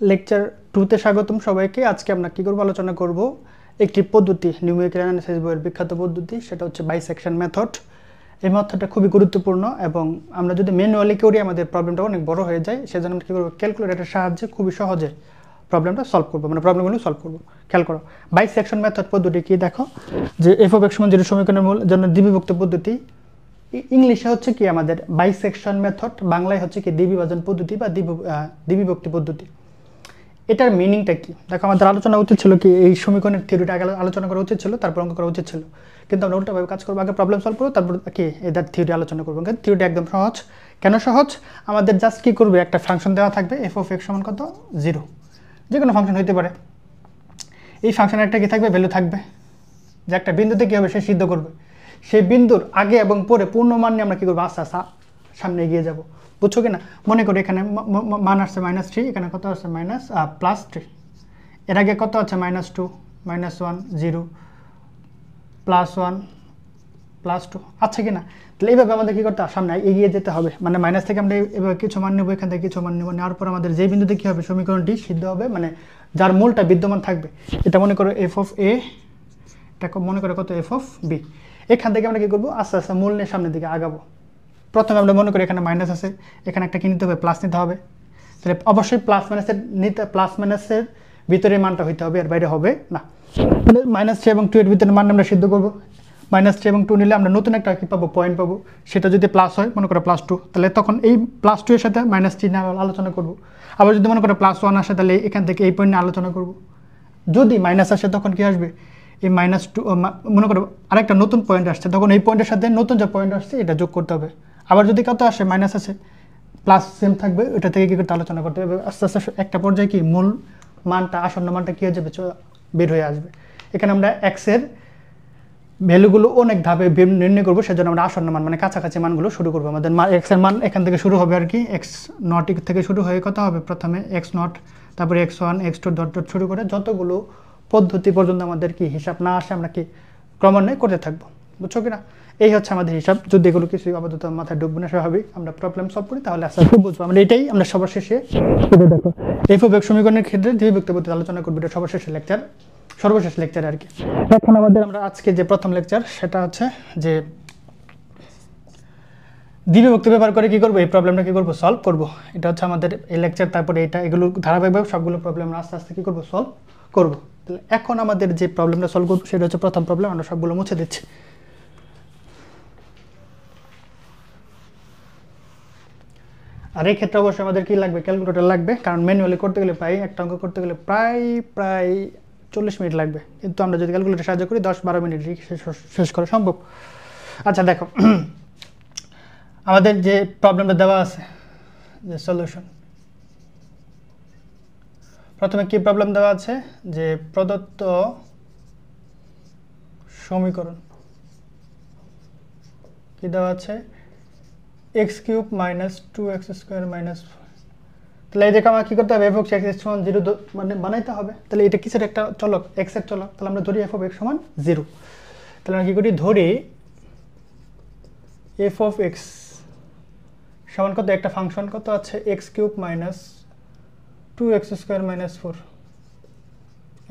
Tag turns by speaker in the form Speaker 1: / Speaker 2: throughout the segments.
Speaker 1: Lecture 2-তে স্বাগতম সবাইকে। আজকে আমরা কি করব, আলোচনা করব একটি পদ্ধতি, নিউমেরিক্যাল অ্যানালাইসিস বইয়ের বিখ্যাত পদ্ধতি, সেটা হচ্ছে বাইসেকশন মেথড। এই মেথডটা খুবই গুরুত্বপূর্ণ এবং আমরা যদি ম্যানুয়ালি করি আমাদের প্রবলেমটা অনেক বড় হয়ে যায়। সেজন্য আমরা কী করবো, ক্যালকুলেটরের সাহায্যে খুবই সহজে প্রবলেমটা সলভ করবো, মানে প্রবলেমগুলো সলভ করবো। খেয়াল করো, বাইসেকশন মেথড পদ্ধতি কি দেখো, যে এফ অফ এক্স সমান 0 সমীকরণের মূল জন্য দ্বিবিভক্ত পদ্ধতি। ইংলিশে হচ্ছে কি আমাদের বাইসেকশন মেথড, বাংলায় হচ্ছে কি দ্বিবিভাজন পদ্ধতি বা দ্বিবিভক্তি পদ্ধতি। এটার মিনিংটা কি দেখো, আমাদের আলোচনা উচিত ছিল কি এই সমীকরণের থিওরিটা আগে আলোচনা করা উচিত ছিল, তারপর অঙ্ক করা উচিত ছিল, কিন্তু আমরা উল্টাভাবে কাজ করবো। আগে প্রবলেম সলভ করবো, তারপর কি এটার থিওরি আলোচনা করবো। কিন্তু থিওরিটা একদম সহজ। কেন সহজ? আমাদের জাস্ট কি করবে, একটা ফাংশন দেওয়া থাকবে এফ অফ এক্স সমান কত 0, যে কোনো ফাংশন হইতে পারে। এই ফাংশনের একটা কি থাকবে, ভ্যালু থাকবে, যে একটা বিন্দুতে কী হবে সে সিদ্ধ করবে। সেই বিন্দুর আগে এবং পরে পূর্ণ মান নিয়ে আমরা কী করবো, আস্তে আস্তে সামনে এগিয়ে যাবো। বুঝছো কি না? মনে করি এখানে মান আসছে -3, এখানে কত আসছে +3, এর আগে কত আছে -2, -1, 0, +1, +2, আচ্ছা কি না? তাহলে এইভাবে আমাদের কী করতে হবে, সামনে এগিয়ে যেতে হবে। মানে মাইনাস থেকে আমরা এভাবে কিছু মান নেবো, এখান থেকে কিছু মান নেবো, নেওয়ার পর আমাদের যে বিন্দুতে কী হবে, সমীকরণটি সিদ্ধ হবে, মানে যার মূলটা বিদ্যমান থাকবে। এটা মনে করো এফ অফ এ, এটা মনে করো কত এফ অফ বি। এখান থেকে আমরা কী করবো, আস্তে আস্তে মূল নিয়ে সামনের দিকে আগাবো। প্রথমে আমরা মনে করি এখানে মাইনাস আছে, এখানে একটা কি নিতে হবে, প্লাস নিতে হবে। তাহলে অবশ্যই প্লাস মাইনাসের ভিতরে মানটা হইতে হবে, এর বাইরে হবে না। তাহলে -3 এবং 2 এর ভিতরে মান আমরা সিদ্ধ করবো। -3 এবং 2 নিলে আমরা নতুন একটা কি পাবো, পয়েন্ট পাবো। সেটা যদি প্লাস হয়, মনে করো +2, তাহলে তখন এই +2 এর সাথে -3 নিয়ে আলোচনা করবো। আবার যদি মনে করো +1 আসে, তাহলে এখান থেকে এই পয়েন্ট নিয়ে আলোচনা করবো। যদি মাইনাস আসে তখন কি আসবে, এই -2, মনে করো আরেকটা নতুন পয়েন্ট আসছে, তখন এই পয়েন্টের সাথে নতুন যে পয়েন্ট আসছে এটা যোগ করতে হবে। আবার যদি কত আসে, মাইনাস আসে, প্লাস সেম থাকবে, ওটা থেকে কী করতে আলোচনা করতে হবে। আস্তে আস্তে একটা পর্যায়ে কি মূল মানটা, আসন্ন মানটা কী হয়ে যাবে, বের হয়ে আসবে। এখানে আমরা এক্সের ভ্যালুগুলো অনেক ধাপে নির্ণয় করবো, সেজন্য আমরা আসন্ন মান মানে কাছাকাছি মানগুলো শুরু করবো। আমাদের এক্সের মান এখান থেকে শুরু হবে আর কি, x0 থেকে শুরু হয়ে কত হবে, প্রথমে x0, তারপরে x1, x2 ডট ডট শুরু করে যতগুলো পদ্ধতি পর্যন্ত আমাদের কি হিসাব না আসে আমরা কি ক্রমান্বয়ে করতে থাকবো। বুঝছো কিনা? এই হচ্ছে আমাদের হিসাব। যদি এগুলো কিছু আপাতত মাথায় ঢুকবে না, স্বাভাবিক, আমরা প্রবলেম সলভ করি, তাহলে আস্তে আস্তে বুঝবো। আমরা এটাই আমরা সবার শেষে দেখো এফ অফ এক্স সমীকরণের ক্ষেত্রে দ্বিবিভক্তি পদ্ধতি আলোচনা করবো, এটা সর্বশেষ লেকচার আর কি। এখন আমাদের আমরা আজকে যে প্রথম লেকচার, সেটা হচ্ছে যে দ্বিবিভক্তি ব্যবহার করে কি করবো, এই প্রবলেমটা কি করবো, সলভ করবো। এটা হচ্ছে আমাদের এই লেকচার। তারপরে এগুলো ধারাবাহিকভাবে সবগুলো প্রবলেম আমরা আস্তে আস্তে কি করবো, সলভ করবো। তাহলে এখন আমাদের যে প্রবলেমটা সলভ করবো সেটা হচ্ছে প্রথম প্রবলেম। আমরা সবগুলো মুছে দিচ্ছি। আর এই ক্ষেত্রে অবশ্যই আমাদের কি লাগবে, ক্যালকুলেটর লাগবে, কারণ ম্যানুয়ালি করতে গেলে একটা অঙ্ক করতে গেলে প্রায় 40 মিনিট লাগবে, কিন্তু আমরা যদি ক্যালকুলেটর সাহায্য করি 10-12 মিনিট শেষ করা সম্ভব। আচ্ছা দেখো, আমাদের যে প্রবলেমটা দেওয়া আছে, যে সলিউশন, প্রথমে কি প্রবলেম দেওয়া আছে, যে প্রদত্ত সমীকরণ কি দেওয়া আছে, x³ - 2x² - 4। তাহলে এই দেখো আমার কী করতে হবে, f of x সমান 0 মানে বানাইতে হবে। তাহলে এটা কিসের একটা চলক, x এর চলক। তাহলে আমরা ধরি f of x সমান 0। তাহলে আমরা কী করি, ধরি f of x সমান কত, একটা ফাংশন কত আছে, x³ - 2x² - 4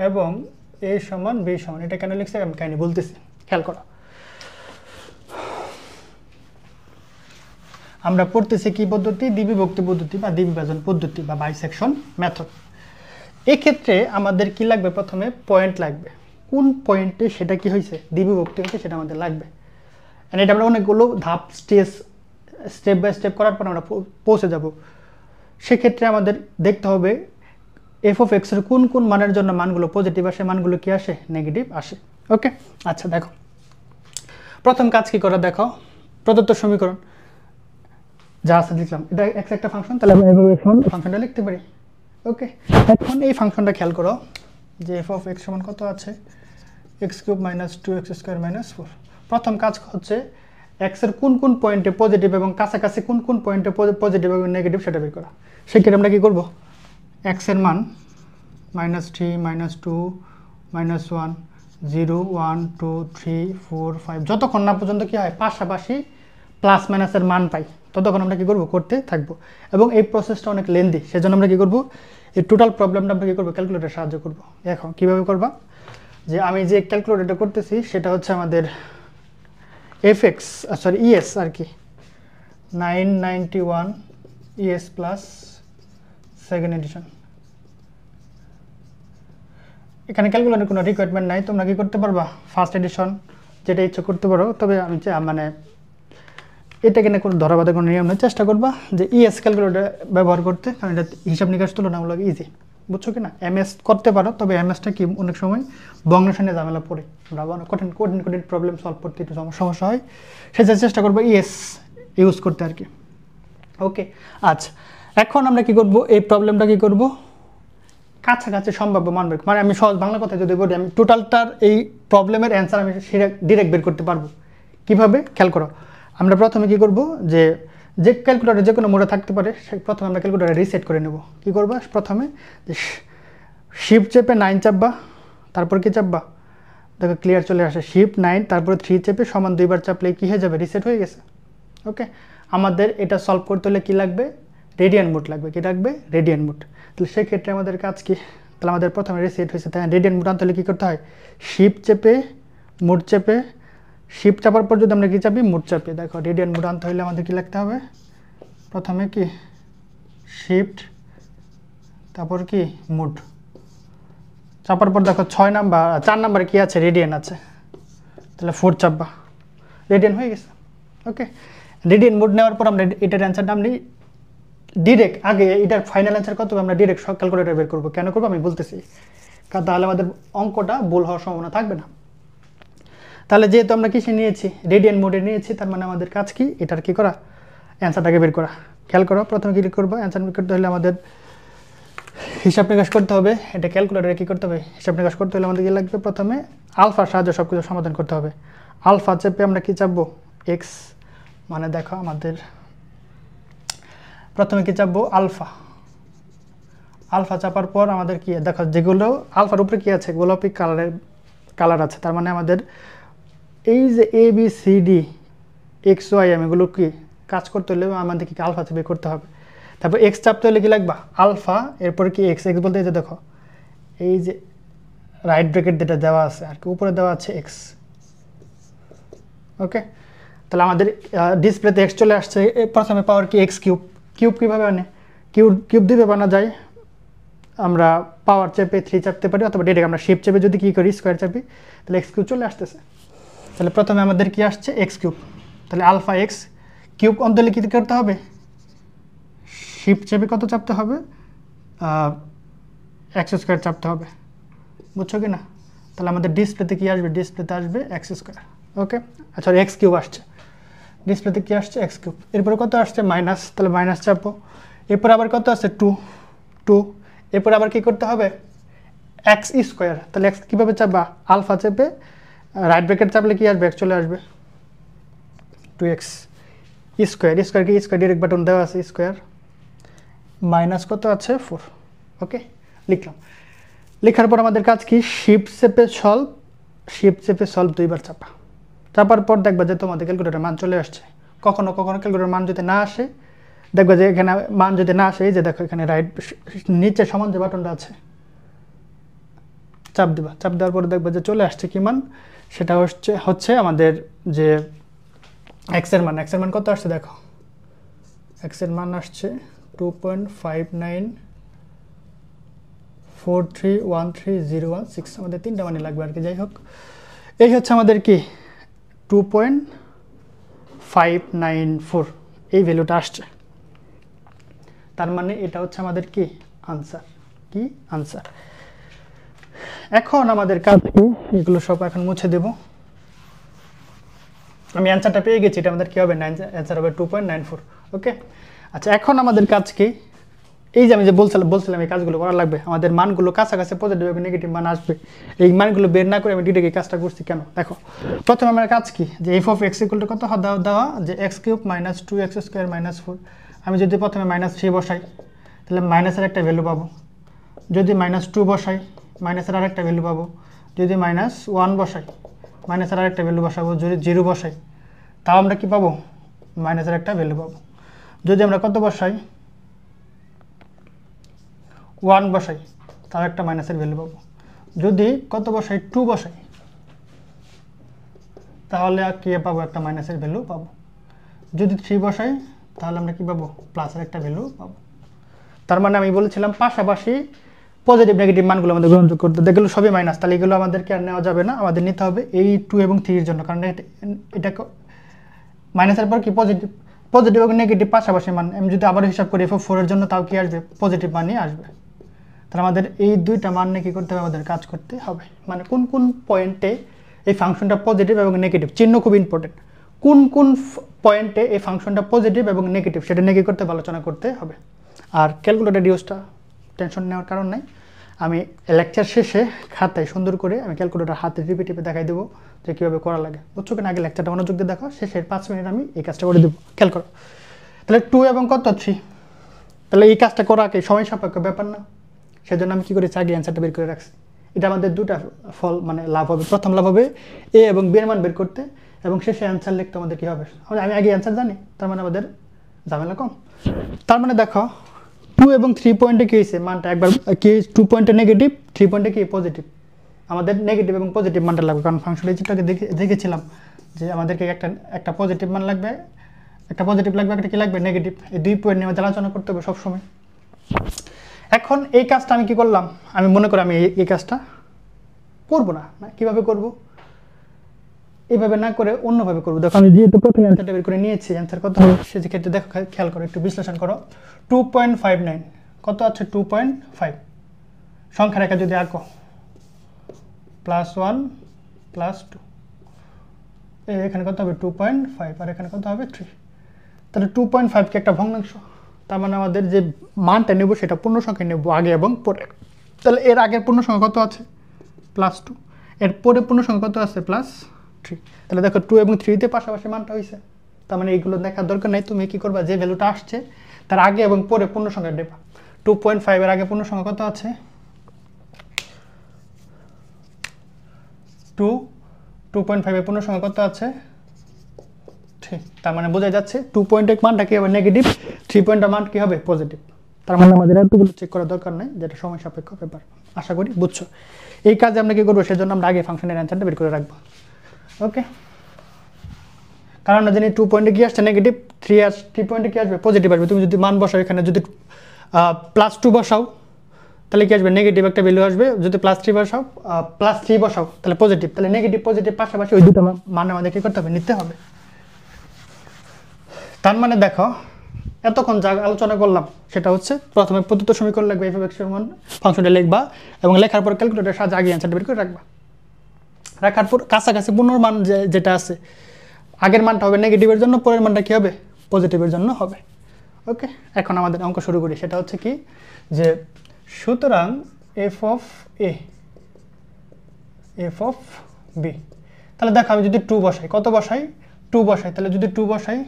Speaker 1: এবং a সমান b সমান। এটা কেন লিখছে আমি কাহিনি বলতেছি, খেয়াল করো। আমরা পড়তেছি কি পদ্ধতি, দ্বিবিভক্তি পদ্ধতি বা দ্বিবিভাজন পদ্ধতি বা বাইসেকশন মেথড। এক্ষেত্রে আমাদের কি লাগবে, প্রথমে পয়েন্ট লাগবে। কোন পয়েন্টে সেটা কি হয়েছে, দ্বিবিভক্তি হয়েছে, সেটা আমাদের লাগবে। এটা আমরা অনেকগুলো ধাপ স্টেপ বাই স্টেপ করার পর আমরা পৌঁছে যাব। সেক্ষেত্রে আমাদের দেখতে হবে এফ অফ এক্সের কোন কোন মানের জন্য মানগুলো পজিটিভ আসে, মানগুলো কি আসে, নেগেটিভ আসে। ওকে, আচ্ছা দেখো প্রথম কাজ কি করা, দেখো প্রদত্ত সমীকরণ যা আছে লিখলাম, এটা এক্স একটা ফাংশন, তাহলে আমরা এভাবে ফাংশনটা লিখতে পারি। ওকে, এখন এই ফাংশনটা খেয়াল করো, যে এফ অফ এক্স সমান কত আছে, x³ - 2x² - 4। প্রথম কাজ হচ্ছে এক্সের কোন কোন পয়েন্টে পজিটিভ এবং কাছাকাছি কোন কোন পয়েন্টে পজিটিভ এবং নেগেটিভ সেটা বের করা। সেক্ষেত্রে আমরা কী করবো, এক্সের মান -3, -2, -1, 0, 1, 2, 3, 4, 5 যতক্ষণ না পর্যন্ত কী হয়, পাশাপাশি প্লাস মাইনাসের মান পাই, ততক্ষণ আমরা কী করবো করতে থাকবো, এবং এই প্রসেসটা অনেক লেন্দি, সেজন্য আমরা কী করবো এই টোটাল প্রবলেমটা আমরা কী করবো ক্যালকুলেটর সাহায্য করবো। এখন কীভাবে করবা, যে আমি যে ক্যালকুলেটরটা করতেছি সেটা হচ্ছে আমাদের ইএস আর কি 991 ইএস প্লাস সেকেন্ড এডিশন। এখানে ক্যালকুলেটরের কোনো রিকোয়ারমেন্ট নাই, তোমরা কী করতে পারবা ফার্স্ট এডিশন যেটা ইচ্ছে করতে পারো, তবে আমি মানে এটাকে না কোনো ধরাবাধা কোনো নিয়ম নেই, চেষ্টা করবা যে ইএস ক্যালকুলেটর ব্যবহার করতে, কারণ এটা হিসাব নিকাশ তুলনামূলক ইজি, বুঝছো কি না। এমএস করতে পারো, তবে এমএসটা কি অনেক সময় বঙ্গসানে ঝামেলা পড়ে, আমরা কঠিন কঠিন কঠিন প্রবলেম সলভ করতে একটু সমস্যা হয়, সেটা চেষ্টা করবো ইএস ইউজ করতে আর কি। ওকে, আচ্ছা এখন আমরা কি করব, এই প্রবলেমটা কি করব কাছাকাছি সম্ভাব্য মান বের, মানে আমি সহজ বাংলা কথায় যদি বলি, আমি টোটালটার এই প্রবলেমের অ্যান্সার আমি ডিরেক্ট বের করতে পারবো। কিভাবে খেয়াল করো, আমরা প্রথমে কি করব, যে ক্যালকুলেটরে যে কোনো মোডে থাকতে পারে, প্রথমে আমরা ক্যালকুলেটর রিসেট করে নেব। কি করবা, প্রথমে যে শিফট চেপে 9 চাপবা, তারপর কি চাপবা, দেখো ক্লিয়ার চলে আসে, শিফট 9 তারপরে 3 চেপে সমান 2 বার চাপলে কি হয়ে যাবে, রিসেট হয়ে গেছে। ওকে, আমাদের এটা সলভ করতে হলে কি লাগবে, রেডিয়ান মোড লাগবে। কি লাগবে, রেডিয়ান মোড। তাহলে সেক্ষেত্রে আমাদের কাজ কি, তাহলে আমাদের প্রথমে রিসেট হয়েছে, তাই রেডিয়ান মোড আনতে হলে কী করতে হয়, শিফট চেপে মোড চেপে, শিফট চাপার পর যদি আমরা কি চাপি, মোড চাপি, দেখো রেডিয়ান মোড আনতে হলে আমাদের কি লাগতে হবে, প্রথমে কি শিফট তারপর কি মোড চাপার পর দেখো 4 নাম্বারে কি আছে, রেডিয়ান আছে, তাহলে 4 চাপবা, রেডিয়ান হয়ে গেছে। ওকে, রেডিয়ান মোড নেওয়ার পর আমরা এটার অ্যান্সারটা আমি ডিরেক্ট, আগে এটার ফাইনাল অ্যান্সার কত আমরা ডিরেক্ট ক্যালকুলেটর বের করবো। কেন করবো আমি বলতেছি, কারণ তাহলে আমাদের অঙ্কটা ভুল হওয়ার সম্ভাবনা থাকবে না। তাহলে যেহেতু আমরা কিসে নিয়েছি, রেডিয়ান মোডে নিয়েছি, তার মানে আমাদের কাজ কি, এটার কি করা, অ্যান্সারটাকে বের করা। খেয়াল করো, প্রথমে কি করবো, অ্যান্সার বের করতে হলে আমাদের হিসাব নিকাশ করতে হবে। এটা ক্যালকুলেটরে কী করতে হবে, হিসাব নিকাশ করতে হলে আমাদের কি লাগবে, প্রথমে আলফার সাহায্যে সব কিছু সমাধান করতে হবে। আলফা চেপে আমরা কি চাপবো, এক্স, মানে দেখো আমাদের প্রথমে কি চাপবো, আলফা। আলফা চাপার পর আমাদের কি দেখো, যেগুলো আলফার উপরে কি আছে, গোলাপি কালার আছে, তার মানে আমাদের এই যে A B C D X Y M এগুলো কি কাজ করতে হলে আমাদের কি আলফা চেপে করতে হবে। তারপর এক্স চাপতে হলে কি লাগবে, আলফা, এরপরে কি এক্স, এক্স বলতে এই যে দেখো এই যে রাইট ব্র্যাকেট যেটা দেওয়া আছে আর কি, উপরে দেওয়া আছে এক্স। ওকে, তাহলে আমাদের ডিসপ্লেতে এক্স চলে আসছে, প্রথমে পাওয়ার কি এক্স কিউব। কিউব কীভাবে আনে, কিউব দিবে বানা যায়, আমরা পাওয়ার চেপে 3 চাপতে পারি, অথবা ডিরেক্ট আমরা শিফট চেপে যদি কী করি স্কোয়ার চাপি, তাহলে এক্স কিউব চলে আসতেছে। তাহলে প্রথমে আমাদের কি আসছে, এক্স কিউব, তাহলে আলফা এক্স কিউব অন্তলে কী করতে হবে, শিফট চেপে কত চাপতে হবে, এক্স স্কোয়ার চাপতে হবে, বুঝছো কি না। তাহলে আমাদের ডিসপ্লেতে কী আসবে, ডিসপ্লেতে আসবে এক্স স্কোয়ার। ওকে, আচ্ছা এক্স কিউব আসছে, ডিসপ্লেতে কী আসছে, এক্স কিউব। এরপরে কত আসছে, মাইনাস, তাহলে মাইনাস চাপো। এরপর আবার কত আছে, 2। এরপর আবার কী করতে হবে, এক্স স্কোয়ার, তাহলে এক্স কীভাবে চাপবা, আলফা চেপে রাইট ব্র্যাকেট চাপলে কী আসবে, এক্স চলে আসবে, 2x স্কোয়ার। স্কোয়ার কি স্কোয়ার ডিরেক্ট বাটন দেওয়া আছে, স্কোয়ার মাইনাস কত আছে, 4। ওকে, লিখলাম। লেখার পর আমাদের কাজ কি, শিফট চেপে সলভ 2 বার চাপা। চাপার পর দেখবা যে তোমাদের ক্যালকুলেটরের মান চলে আসছে। কখনো কখনো ক্যালকুলেটরের মান যদি না আসে, দেখবা যে এখানে মান যদি না আসে, এই যে দেখো এখানে রাইট নিচে সমান যে বাটনটা আছে চাপ দিবা, চাপ দেওয়ার পরে দেখবা যে চলে আসছে কি মান, সেটা হচ্ছে আমাদের যে এক্সের মান কত আসছে দেখো, এক্সের মান আসছে 2.59431301 আমাদের 3টা মানে লাগবে আর কি। যাই হোক, এই হচ্ছে আমাদের কি 2.594 এই ভ্যালুটা আসছে, তার মানে এটা হচ্ছে আমাদের কি আনসার। এখন আমাদের কাজ কি, এগুলো সব এখন মুছে দেব। আমি অ্যান্সারটা পেয়ে গেছি, এটা আমাদের কী হবে, অ্যান্সার হবে 2.94। ওকে, আচ্ছা এখন আমাদের কাজ কি, এই যে আমি যে বলছিলাম এই কাজগুলো করা লাগবে, আমাদের মানগুলো কাছাকাছি পজিটিভ এবং নেগেটিভ মান আসবে, এই মানগুলো বের না করে আমি ডিরেক্ট এই কাজটা করছি কেন, দেখো প্রথমে আমার কাজ কি, যে F of x equal to কত দেওয়া, যে x cube minus 2x square minus 4। আমি যদি প্রথমে -3 বসাই, তাহলে মাইনাসের একটা ভ্যালু পাবো, যদি -2 বসাই মাইনাসের আরেকটা ভ্যালু পাবো, যদি -1 বসাই মাইনাসের আরেকটা ভ্যালু বসাবো, যদি 0 বসাই তাও আমরা কি পাবো, মাইনাসের একটা ভ্যালু পাবো। যদি আমরা কত বসাই 1 বসাই তাহলে একটা মাইনাসের ভ্যালু পাবো। যদি কত বসাই 2 বসাই তাহলে কি পাবো, একটা মাইনাসের ভ্যালু পাবো। যদি 3 বসাই তাহলে আমরা কি পাবো, প্লাসের একটা ভ্যালু পাবো। তার মানে আমি বলেছিলাম পাশাপাশি পজিটিভ নেগেটিভ মানগুলো আমাদের গ্রহণযোগ্য করতে, দেখলো সবই মাইনাস, তাহলে এগুলো আমাদেরকে আর নেওয়া যাবে না, আমাদের নিতে হবে এই 2 এবং 3 এর জন্য, কারণ এটা মাইনাসের পর কি পজিটিভ, পজিটিভ এবং নেগেটিভ পাশাপাশি মান। আমি যদি আবার হিসাব করি f4 এর জন্য, তাও কি আসবে, পজিটিভ মানই আসবে। তাহলে আমাদের এই দুইটা মান নিয়ে কি করতে হবে, আমাদের কাজ করতে হবে। মানে কোন কোন পয়েন্টে এই ফাংশনটা পজিটিভ এবং নেগেটিভ, চিহ্ন খুব ইম্পর্টেন্ট, কোন কোন পয়েন্টে এই ফাংশনটা পজিটিভ এবং নেগেটিভ সেটা নিয়ে কি করতে হবে, আলোচনা করতে হবে। আর ক্যালকুলেটর ইউজটা টেনশন নেওয়ার কারণ নাই, আমি লেকচার শেষে খাতায় সুন্দর করে আমি ক্যালকুলেটর হাতে টিপে টিপে দেখাই দেবো যে কীভাবে করা লাগে, বুঝছো কিনা। আগে লেকচারটা মনোযোগ দিয়ে দেখো, শেষের 5 মিনিট আমি এই কাজটা করে দেবো, খেয়াল করো। তাহলে 2 এবং কত 3, তাহলে এই কাজটা করা কি সময় সাপেক্ষ ব্যাপার না, সেজন্য আমি কী করেছি, আগে অ্যান্সারটা বের করে রাখছি। এটা আমাদের দুটা ফল মানে লাভ হবে, প্রথম লাভ হবে এ এবং বি এর মান বের করতে, এবং শেষে অ্যান্সার লিখতে আমাদের কী হবে, আমি আগে অ্যান্সার জানি, তার মানে আমাদের ঝামেলা কম। তার মানে দেখো 2 এবং 3 পয়েন্টে কী হয়েছে, মানটা একবার কি 2 পয়েন্টে নেগেটিভ, 3 পয়েন্টে কি পজিটিভ। আমাদের নেগেটিভ এবং পজিটিভ মানটা লাগবে, কারণ ফাংশন রেজিস্টারকে দেখেছিলাম যে আমাদেরকে একটা পজিটিভ মান লাগবে, একটা পজিটিভ লাগবে, একটা কি লাগবে, নেগেটিভ। এই 2 পয়েন্ট নিয়ে আমাদের আলোচনা করতে হবে সবসময়। এখন এই কাজটা আমি কি করলাম, আমি মনে করি আমি এই কাজটা করবো না, কীভাবে করবো, এইভাবে না করে অন্যভাবে করবো। দেখো আমি যেহেতু প্রথমে অ্যান্সারটা বের করে নিয়েছি, অ্যান্সার কত হবে সেক্ষেত্রে দেখো, খেয়াল করো, একটু বিশ্লেষণ করো। 2.59 কত আছে, 2.5 সংখ্যা রেখা যদি আঁকো, +1 +2, এখানে কত হবে 2.5, আর এখানে কত হবে 3। তাহলে 2.5 কি একটা ভগ্নাংশ, তার মানে আমাদের যে মানটা নেব সেটা পূর্ণ সংখ্যা নেব আগে এবং পরে। তাহলে এর আগের পূর্ণ সংখ্যা কত আছে, +2, এর পরে পূর্ণ সংখ্যা কত আছে, +3। তাহলে দেখো 2 এবং 3-তে পাশাপাশি মানটা হয়েছে, তার মানে এইগুলো দেখার দরকার নেই, তুমি কি করবা, যে ভ্যালুটা আসছে তার আগে এবং পরে পূর্ণ সংখ্যা দেবা। 2.5 এর আগে পূর্ণ সংখ্যা কত আছে, 2, 2.5 এর পূর্ণ সংখ্যা কত আছে, 3। তার মানে বোঝা যাচ্ছে 2 পয়েন্টের মানটা কি হবে, নেগেটিভ, 3 পয়েন্টের মান কি হবে, পজিটিভ। তার মানে আমাদের এতগুলো চেক করার দরকার নাই, যেটা সময় সাপেক্ষ ব্যাপার, আশা করি বুঝছো। এই কাজে আমরা কি করবো, সেজন্য আমরা আগে ফাংশনের অ্যান্সারটা বের করে রাখবো, ওকে। কারণ আমরা জানি 2 পয়েন্টে কি আসছে, নেগেটিভ, 3 পয়েন্টে কি আসবে, পজিটিভ আসবে। তুমি যদি মান বসাও, এখানে যদি +2 বসাও তাহলে কি আসবে, নেগেটিভ একটা ভ্যালু আসবে। যদি +3 বসাও, +3 বসাও তাহলে পজিটিভ। তাহলে নেগেটিভ পজিটিভ পাশাপাশি ওই দুটো মান আমাদের কি করতে হবে, নিতে হবে। তার মানে দেখো এতক্ষণ যা আলোচনা করলাম সেটা হচ্ছে, প্রথমে প্রদত্ত সমীকরণ লাগবে, f(x) এর মান ফাংশনটা লিখবা, এবং লেখার পর ক্যালকুলেটরের সাহায্যে আগে অ্যান্সারটা বের করে রাখবা। রাখার পর কাছাকাছি পূর্ণ মান যেটা আছে, আগের মানটা হবে নেগেটিভের জন্য, পরের মানটা কি হবে, পজিটিভের জন্য হবে, ওকে। এখন আমাদের অঙ্ক শুরু করি, সেটা হচ্ছে কি, যে সুতরাং f(b), তাহলে দেখো আমি যদি 2 বসাই, কত বসাই, 2 বসাই, তাহলে যদি 2 বসাই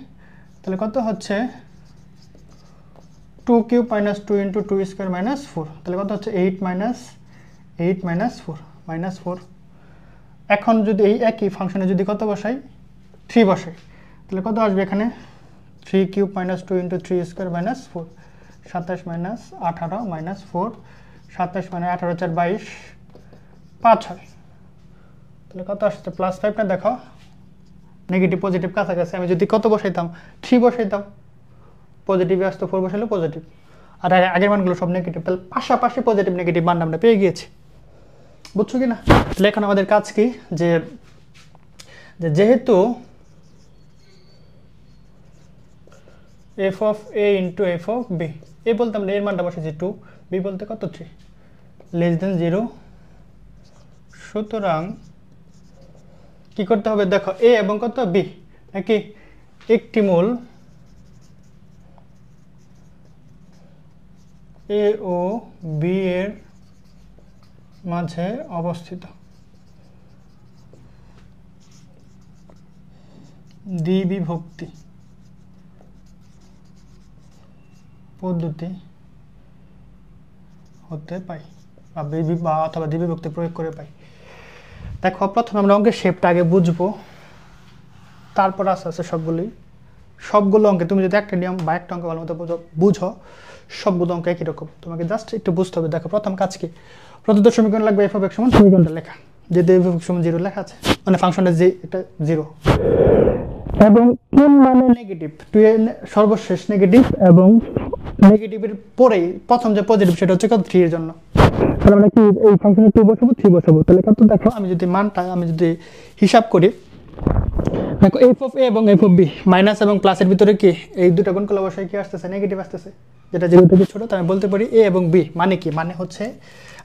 Speaker 1: তাহলে কত হচ্ছে, 2³ - 2 × 2² - 4, তাহলে কত হচ্ছে 8 - 4 এখন যদি এই একই ফাংশনে যদি কত বসাই, 3 বসাই, তাহলে কত আসবে এখানে, 3³ - 2 × 3² - 4, 27 - 18 - 4, 27 - 18 × 4 = 22, 5 হয়। তাহলে কত আসছে, +5 না, দেখো নেগেটিভ পজিটিভ কাছাকাছি। আমি যদি কত বসাইতাম, 3 বসাইতাম, পজিটিভে আসতো, 4 বসাইলে পজিটিভ, আর আগের মানগুলো সব নেগেটিভ। তাহলে পাশাপাশি পজিটিভ নেগেটিভ মান আমরা পেয়ে গিয়েছি, বুঝছো কি না। তাহলে এখন আমাদের কাজ কি, যে যেহেতু f(a) × f(b), এ বলতে আমরা এর মানটা বসেছি 2, b বলতে কত 3, <0, সুতরাং কি করতে হবে, দেখো a এবং কত b নাকি একটি মূল a ও b এর মাঝে অবস্থিত দ্বিবিভক্তি পদ্ধতি হতে পাই, বা অথবা দ্বিবিভক্তি প্রয়োগ করে পাই। দেখো প্রথমে আমরা অঙ্কের শেপটা আগে বুঝবো, তারপর আস্তে আস্তে সবগুলি সবগুলো অঙ্কে তুমি যদি একটা নিয়ম বা একটা অঙ্ক ভালো মতো বুঝো, সবগুলো অঙ্ক একই রকম। তোমাকে জাস্ট একটু বুঝতে হবে। দেখো প্রথম কাজ কি, প্রদত্ত সমীকরণ লাগবে f of x সমান সমীকরণটা লেখা, যেহেতু f of x সমান 0 লেখা আছে, মানে ফাংশনের যে এটা 0 এবং কোন মানে নেগেটিভ, 2 এর সর্বশেষ নেগেটিভ এবং নেগেটিভের পরেই প্রথম যে পজিটিভ সেটা হচ্ছে কত 3 এর জন্য। তাহলে আমরা কি এই ফাংশনে 2 বসাবো 3 বসাবো, তাহলে কত দেখো আমি যদি মানটা আমি যদি হিসাব করি, দেখো f of a এবং f of b মাইনাস এবং প্লাসের ভিতরে কি এই দুটো গুণ করলে অবশ্যই কি আসতেছে নেগেটিভ আসতেছে, যেটা 0 থেকে ছোট। তাই আমি বলতে পারি a এবং b মানে কি, মানে হচ্ছে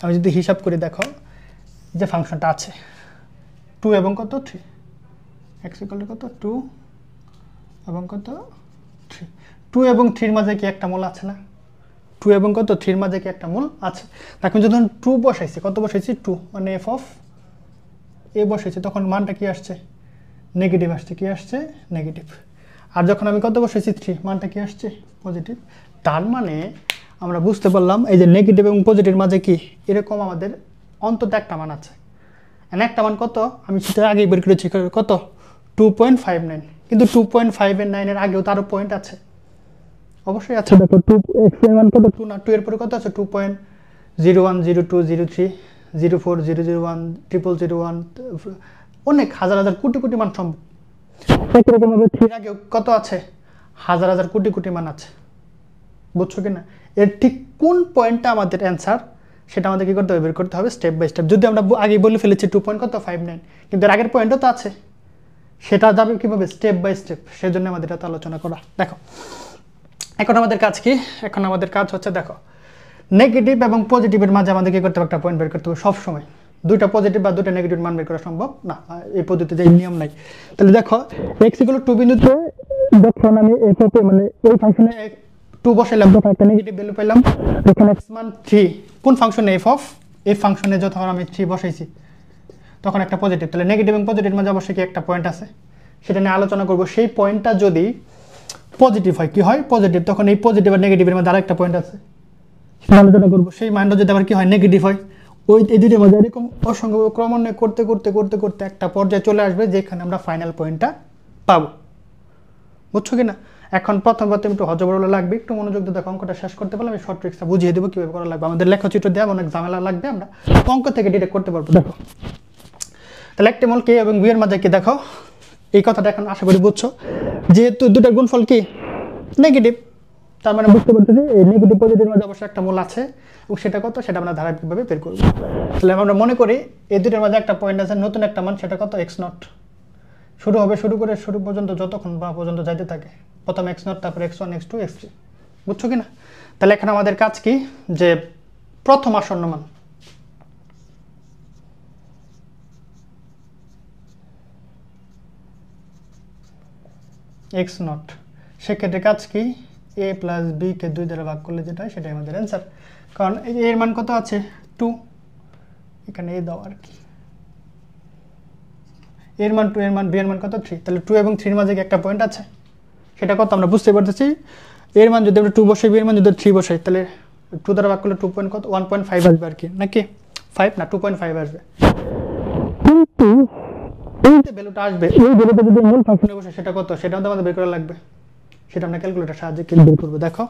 Speaker 1: আমি যদি হিসাব করি দেখো যে ফাংশনটা আছে 2 এবং কত 3, x ইকুয়াল টু কত 2 এবং কত 3, 2 এবং 3 এর মাঝে কি একটা মূল আছে না, 2 এবং কত 3 এর মাঝে কি একটা মূল আছে। এখন যখন 2 বসাইছি, কত বসাইছি 2, মানে f of a বসাইছি, তখন মানটা কি আসছে নেগেটিভ আসছে, কি আসছে নেগেটিভ। আর যখন আমি কত বসাইছি 3, মানটা কি আসছে পজিটিভ। তার মানে আমরা বুঝতে পারলাম এই যে নেগেটিভ এবং পজিটিভের মাঝে কি এরকম আমাদের অন্তত একটা মান আছে। একটা মান কত আমি সেটা আগেই বের করেছি, কত 2.59, কিন্তু 2.59 এর আগেও তারও পয়েন্ট আছে, অবশ্যই আছে। দেখো 2 x এর মান কত 2 না, 2 এর পরে কত আছে 2.01, 02, 03, 04, 001, 0001, অনেক হাজার হাজার কোটি কোটি মান সম্ভব। একরকম ভাবে 3 এর আগেও কত আছে হাজার হাজার কোটি কোটি মান আছে, বুঝছো কিনা। এর ঠিক কোন পয়েন্টটা আমাদের অ্যান্সার সেটা আমাদের কি করতে হবে, বের করতে হবে স্টেপ বাই স্টেপ। যদি আমরা আগেই বলে ফেলেছি 2.59, কিন্তু এর আগের পয়েন্টও তো আছে, সেটা যাবে কিভাবে স্টেপ বাই স্টেপ, সেজন্য আমাদের এটা আলোচনা করা। দেখো এখন আমাদের কাজ কি, এখন আমাদের কাজ হচ্ছে দেখো নেগেটিভ এবং পজিটিভের মাঝে আমাদের কি করতে হবে, একটা পয়েন্ট বের করতে হবে সব সময়। দুইটা পজিটিভ বা দুইটা নেগেটিভ মান বের করা সম্ভব না, এই পদ্ধতিতে এই নিয়ম নাই। তাহলে দেখো x ইকুয়াল টু 2 বিন্দুতে যখন আমি f of a মানে এই ফাংশনে 2 বসাইলাম, তখন একটা নেগেটিভ ভ্যালু পেলাম। এখানে x মান 3, কোন ফাংশনে f of এই ফাংশনে যখন আমি 3 বসাইছি তখন একটা পজিটিভ, তাহলে নেগেটিভ এবং পজিটিভের মাঝে অবশ্যই কি একটা পয়েন্ট আছে, সেটা নিয়ে আলোচনা করব। সেই পয়েন্টটা যদি পজিটিভ হয়, কি হয় পজিটিভ, তখন এই পজিটিভ আর নেগেটিভের মধ্যে আরেকটা পয়েন্ট আছে, সেটা আলোচনা করব। সেই মানটা যদি আবার কি হয় নেগেটিভ হয়, ওই এই দুইটার মধ্যে এরকম অসংখ্য ক্রমান্বয়ে করতে করতে করতে করতে একটা পর্যায়ে চলে আসবে যেখানে আমরা ফাইনাল পয়েন্টটা পাবো, বুঝছো কিনা। এখন প্রথম একটু হজবরল লাগবে, একটু মনোযোগ দিয়ে দেখো অঙ্কটা শেষ করতে পারলে আমি শর্ট ট্রিক্সটা বুঝিয়ে দেবো কীভাবে করা লাগবে। আমাদের লেখচিত্র দেওয়া অনেক ঝামেলা লাগবে, আমরা অঙ্ক থেকে ডিরেক্ট করতে পারবো। দেখো তাহলে একটা মূল কে এবং বি এর মাঝে কি দেখো এই কথাটা এখন আশা করি বুঝছো, যেহেতু দুটার গুণফল কি নেগেটিভ, তার মানে বুঝতে পারছি যে এই নেগেটিভ পজিটিভের মাঝে অবশ্যই একটা মূল আছে, এবং সেটা কত সেটা আমরা ধারাবাহিকভাবে বের করবো। তাহলে আমরা মনে করি এই দুটোর মাঝে একটা পয়েন্ট আছে, নতুন একটা মান, সেটা কত x0, শুরু হবে শুরু করে শুরু পর্যন্ত যতক্ষণ বা পর্যন্ত যাইতে থাকে, প্রথম x0 তারপর x1, x2, x3, বুঝছো কিনা। তাহলে এখন আমাদের কাজ কি, যে প্রথম আসন্ন মান x0, সেক্ষেত্রে কাজ কি a প্লাস b কে 2 দ্বারা ভাগ করলে যেটা হয় সেটাই আমাদের অ্যান্সার। কারণ এর মান কত আছে 2, এখানে a দাও আর কি, এর মান 2, এর মান b এর মান কত 3, তাহলে 2 এবং 3 এর মাঝে একটা পয়েন্ট আছে, সেটা কত আমরা বুঝতে পারতেছি। এর মান যদি আমরা 2 বসাই, b এর মান যদি 3 বসাই, তাহলে 2 দ্বারা ভাগ করলে 2 পয়েন্ট কত 1.5 আসবে আর কি, নাকি 5 না 2.5 আসবে। কিন্তু এই যে ভ্যালুটা আসবে, এই ভ্যালুটা যদি মূল ফাংশনে বসে সেটা কত, সেটা আমাদের বের করা লাগবে, সেটা আমরা ক্যালকুলেটর সাহায্যে বের করব। দেখো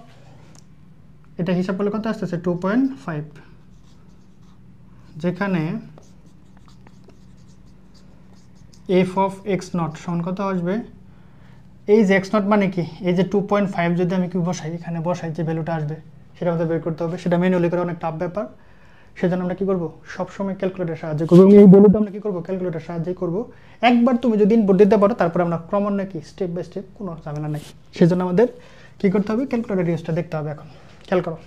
Speaker 1: এটা হিসাব করলে কত আসতেছে 2.5, যেখানে f of x0 সমান কত আসবে, এই যে x0 মানে কি এই যে 2.5 যদি আমি কি বসাই, এখানে বসাই যে ভ্যালুটা আসবে সেটা আমাদের বের করতে হবে, সেটা ম্যানুয়ালি করা অনেক টাফ ব্যাপার। সেজন্য আমরা কি করব, সবসময় ক্যালকুলেটর সাহায্যে করব, এবং এই ভ্যালুটা আমরা কি করব ক্যালকুলেটর সাহায্যে করব। একবার তুমি যদি ইনপুট দিতে পারো, তারপর আমরা ক্রমান্বয়ে কি স্টেপ বাই স্টেপ, কোনো ঝামেলা নেই। সেজন্য আমাদের কি করতে হবে, ক্যালকুলেটর ইউজটা দেখতে হবে। এখন খেয়াল করো,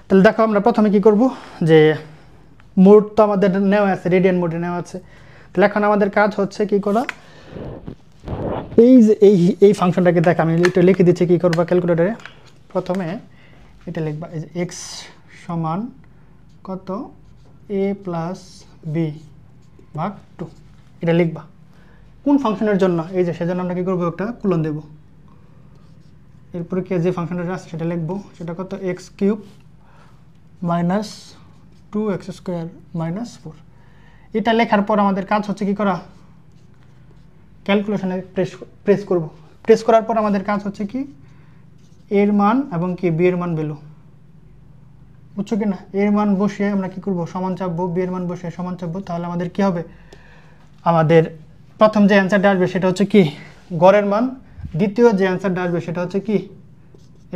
Speaker 1: তাহলে দেখো আমরা প্রথমে কি করব, যে মোড তো আমাদের নেওয়া আছে, রেডিয়ান মোডে নেওয়া আছে, তাহলে এখন আমাদের কাজ হচ্ছে কি করা, এই যে এই ফাংশনটাকে দেখ আমি এটা লিখে দিচ্ছি, কি করবা ক্যালকুলেটরে প্রথমে এটা লিখবা, এই যে x সমান কত a প্লাস b ভাগ 2, এটা লিখবা কোন ফাংশনের জন্য, এই যে সেজন্য আমরা কি করবো একটা কোলন দেব, এরপরে কি যে ফাংশনটা আছে সেটা লিখবো, সেটা কত x cube minus 2x square minus 4। এটা লেখার পর আমাদের কাজ হচ্ছে কি করা, ক্যালকুলেশনে প্রেস করব। প্রেস করার পর আমাদের কাজ হচ্ছে কি এর মান এবং কি বি এর মান ভ্যালু, বুঝছো কি না? এর মান বসিয়ে আমরা কি করব সমান চাপবো, বি এর মান বসিয়ে সমান চাপবো, তাহলে আমাদের কি হবে আমাদের প্রথম যে অ্যান্সারটা আসবে সেটা হচ্ছে কি গড়ের মান, দ্বিতীয় যে অ্যান্সারটা আসবে সেটা হচ্ছে কি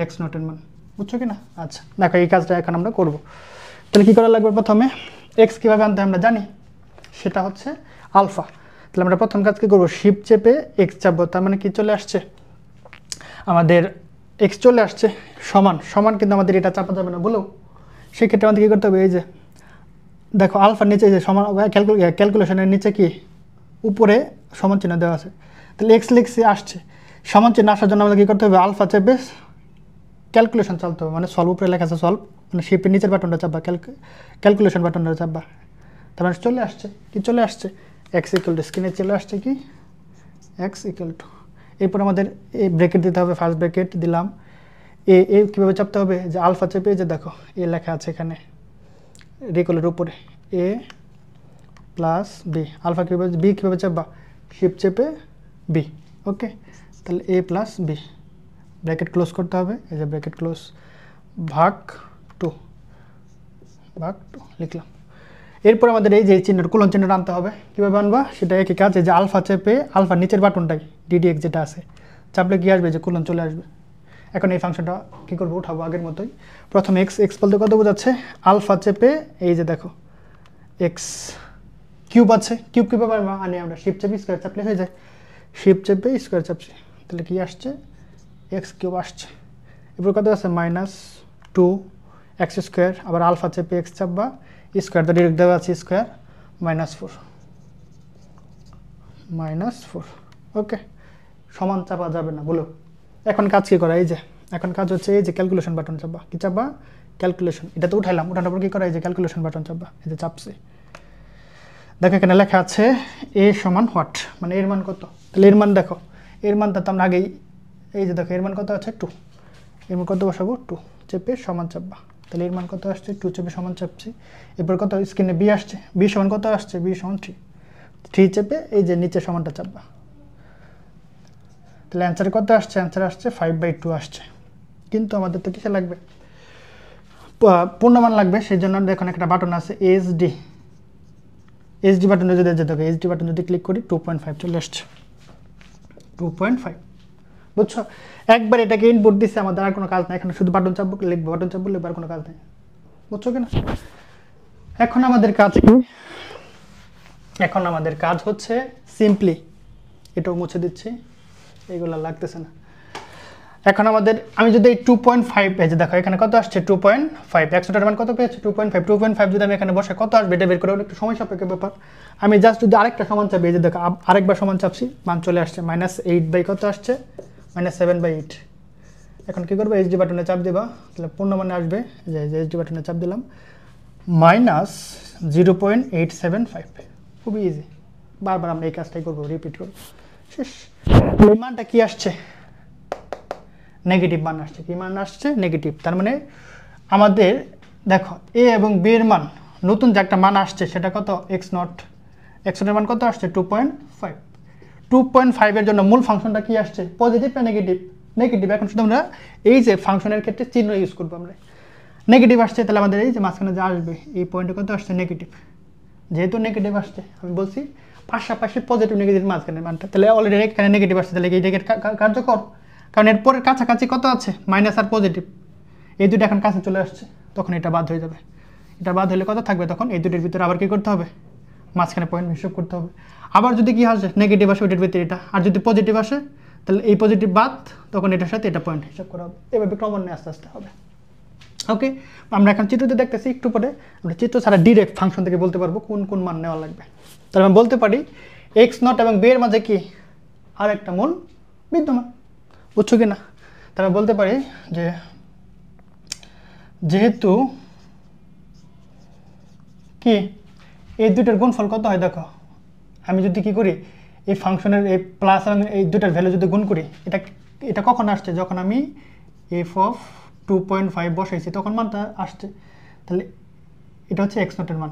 Speaker 1: এক্স নটের মান, বুঝছো কি না? আচ্ছা দেখো এই কাজটা এখন আমরা করব। তাহলে কি করা লাগবে প্রথমে এক্স কীভাবে আনতে আমরা জানি, সেটা হচ্ছে আলফা। তাহলে আমরা প্রথম কাজ কি করবো শিফট চেপে এক্স চাপবো, তার মানে কি চলে আসছে আমাদের এক্স চলে আসছে সমান সমান, কিন্তু আমাদের এটা চাপা যাবে না বলেও, সেক্ষেত্রে আমাদের কী করতে হবে এই যে দেখো আলফার নিচে যে সমান ক্যালকুলেশনের নিচে কি উপরে সমান চিহ্ন দেওয়া আছে, তাহলে এক্স লিখছি আসছে, সমান চিহ্ন আসার জন্য আমাদের কী করতে হবে আলফা চেপে ক্যালকুলেশন চালতে হবে, মানে সলভ উপরে লেখা আছে সলভ, মানে শিফটের নিচের বাটনটা চাপবা ক্যালকুলেশন বাটনটা চাপবা, তার মানে চলে আসছে কি চলে আসছে এক্স ইকুয়াল টু স্ক্রিনে চলে আসছে কি এক্স ইকুয়াল টু, এরপর আমাদের এই ব্র্যাকেট দিতে হবে, ফার্স্ট ব্র্যাকেট দিলাম, এ কীভাবে চাপতে হবে যে আলফা চেপে যে দেখো এ লেখা আছে এখানে রেকলের উপরে এ প্লাস বি, আলফা কীভাবে বি কীভাবে চাপবা শিফট চেপে বি, ওকে। তাহলে এ প্লাস বি ব্র্যাকেট ক্লোজ করতে হবে, এই যে ব্র্যাকেট ক্লোজ ভাগ টু লিখলাম। এরপর আমাদের এই যে চিহ্নটা কোলন চিহ্নটা আনতে হবে, কীভাবে আনবা সেটা একই কাজ, এই যে আলফা চেপে আলফা নিচের বাটনটাই ডিডিএক্স যেটা আছে চাপলে কি আসবে যে কোলন চলে আসবে। এখন এই ফাংশনটা কী করবো উঠাবো আগের মতোই, প্রথম এক্স বলতে কত বোঝাচ্ছে আলফা চেপে এই যে দেখো এক্স কিউব আছে, কিউব কীভাবে আনি আমরা শিফট চেপে স্কোয়ার চাপলে হয়ে যায়, শিফট চেপে স্কোয়ার চাপছি, তাহলে কি আসছে এক্স কিউব আসছে। এরপর কত আছে -2 এক্স স্কোয়ার, আবার আলফা চেপে এক্স চাপবা স্কোয়ার তো ডিরেক্ট দেওয়া আছে স্কোয়ার -4 ওকে, সমান চাপা যাবে না বলো। এখন কাজ কী করা এই যে এখন কাজ হচ্ছে এই যে ক্যালকুলেশন বাটন চাপবা, কি চাপবা ক্যালকুলেশন, এটা তো উঠাইলাম, উঠানোর পর কী করা এই যে ক্যালকুলেশন বাটন চাপবা, এই যে চাপছি, দেখো এখানে লেখা আছে এ সমান হোয়াট, মানে এর মান কত, তাহলে এর মান দেখো এর মানটা তো আমরা আগেই এই যে দেখো এর মান কত আছে 2, এর মান কত বসাবো 2 চেপে সমান চাপবা, তাহলে এর মান কত আসছে 2 চেপে সমান চাপছি। এরপর কত স্ক্রিনে বি আসছে, বি সমান কত আসছে বি সমান 3 চেপে এই যে নিচে সমানটা চাপবা, তাহলে অ্যান্সার কত আসছে অ্যান্সার আসছে 5/2 আসছে। কিন্তু আমাদের তো কিসে লাগবে পূর্ণমান লাগবে, সেই জন্য দেখুন একটা বাটন আছে এইচডি বাটনে যদি যেতে হবে, এইচডি বাটন যদি ক্লিক করি 2.5 চলে আসছে 2.5, বুঝছো? একবার এটাকে ইনপুট দিচ্ছে, আমাদের আর কোনো কাজ নাই, এখানে শুধু বাটন চাপবো লিখবো, বাটন চাপবো লিখবো, আর কোনো কাজ নেই, বুঝছো কিনা? এখন আমাদের কাজ কি, এখন আমাদের কাজ হচ্ছে সিম্পলি এটাও মুছে দিচ্ছি, এইগুলো লাগতেছে না। এখন আমাদের আমি যদি এই 2.5 পেয়েছি, দেখো এখানে কত আসছে 2.5, এক্স নটের মান কত পেয়েছে 2.5 যদি আমি এখানে বসে কত আসবে এটা বের করে একটু সময় সাপেক্ষ ব্যাপার। আমি জাস্ট যদি আরেকটা সমান চাপি, এই যে দেখো আরেকবার সমান চাপছি, মান চলে আসছে -8 কত আসছে -7/8। এখন কী করবো এইচডি বাটনে চাপ দিবা, তাহলে পূর্ণ মানে আসবে, যে এইচডি বাটনে চাপ দিলাম -0.875, খুবই ইজি, বারবার আমরা এই কাজটাই করবো, রিপিট করবো, শেষ। এই মানটা কি আসছে নেগেটিভ মান আসছে, কি মান আসছে নেগেটিভ, তার মানে আমাদের দেখো এ এবং বি এর মান নতুন যে একটা মান আসছে সেটা কত এক্স নটের মান কত আসছে 2.5 এর জন্য মূল ফাংশনটা কি আসছে পজিটিভ না নেগেটিভ। এখন শুধু আমরা এই যে ফাংশনের ক্ষেত্রে চিহ্ন ইউজ করবো, আমরা নেগেটিভ আসছে, তাহলে আমাদের এই যে মাঝখানে যা আসবে এই পয়েন্টে কত আসছে নেগেটিভ, যেহেতু নেগেটিভ আসছে আমি বলছি পাশাপাশি পজিটিভ নেগেটিভ মাঝখানের মানটা, তাহলে অলরেডি এখানে নেগেটিভ আসছে, তাহলে এইটাকে কার্যকর, কারণ এরপরের কাছাকাছি কত আছে মাইনাস আর পজিটিভ, এই দুটো এখন কাছে চলে আসছে, তখন এটা বাদ হয়ে যাবে, এটা বাদ হলে কত থাকবে তখন এই দুটোর ভিতরে আবার কী করতে হবে মাঝখানে পয়েন্ট হিসাব করতে হবে। আবার যদি কি আসে নেগেটিভ আসে ওইটার ভিতরে এটা, আর যদি পজিটিভ আসে তাহলে এই পজিটিভ বাদ, তখন এটার সাথে এটা পয়েন্ট হিসাব করা হবে, এভাবে ক্রমান্বয়ে আস্তে আস্তে হবে। ওকে, আমরা এখন চিত্রতে দেখতেছি, একটু পরে আমরা চিত্র ছাড়া ডিরেক্ট ফাংশন থেকে বলতে পারবো কোন কোন মান নেওয়া লাগবে। তাহলে আমি বলতে পারি এক্স নট এবং বি এর মাঝে কি আর একটা মূল বিদ্যমান, বুঝছো কি না? তাহলে বলতে পারি যে যেহেতু কি এই দুটোর গুণফল কত হয় দেখো, আমি যদি কি করি এই ফাংশনের এই প্লাস এবং এই দুটার ভ্যালু যদি গুণ করি, এটা কখন আসছে যখন আমি f(2.5) বসাইছি তখন মানটা আসছে, তাহলে এটা হচ্ছে এক্স নটের মান,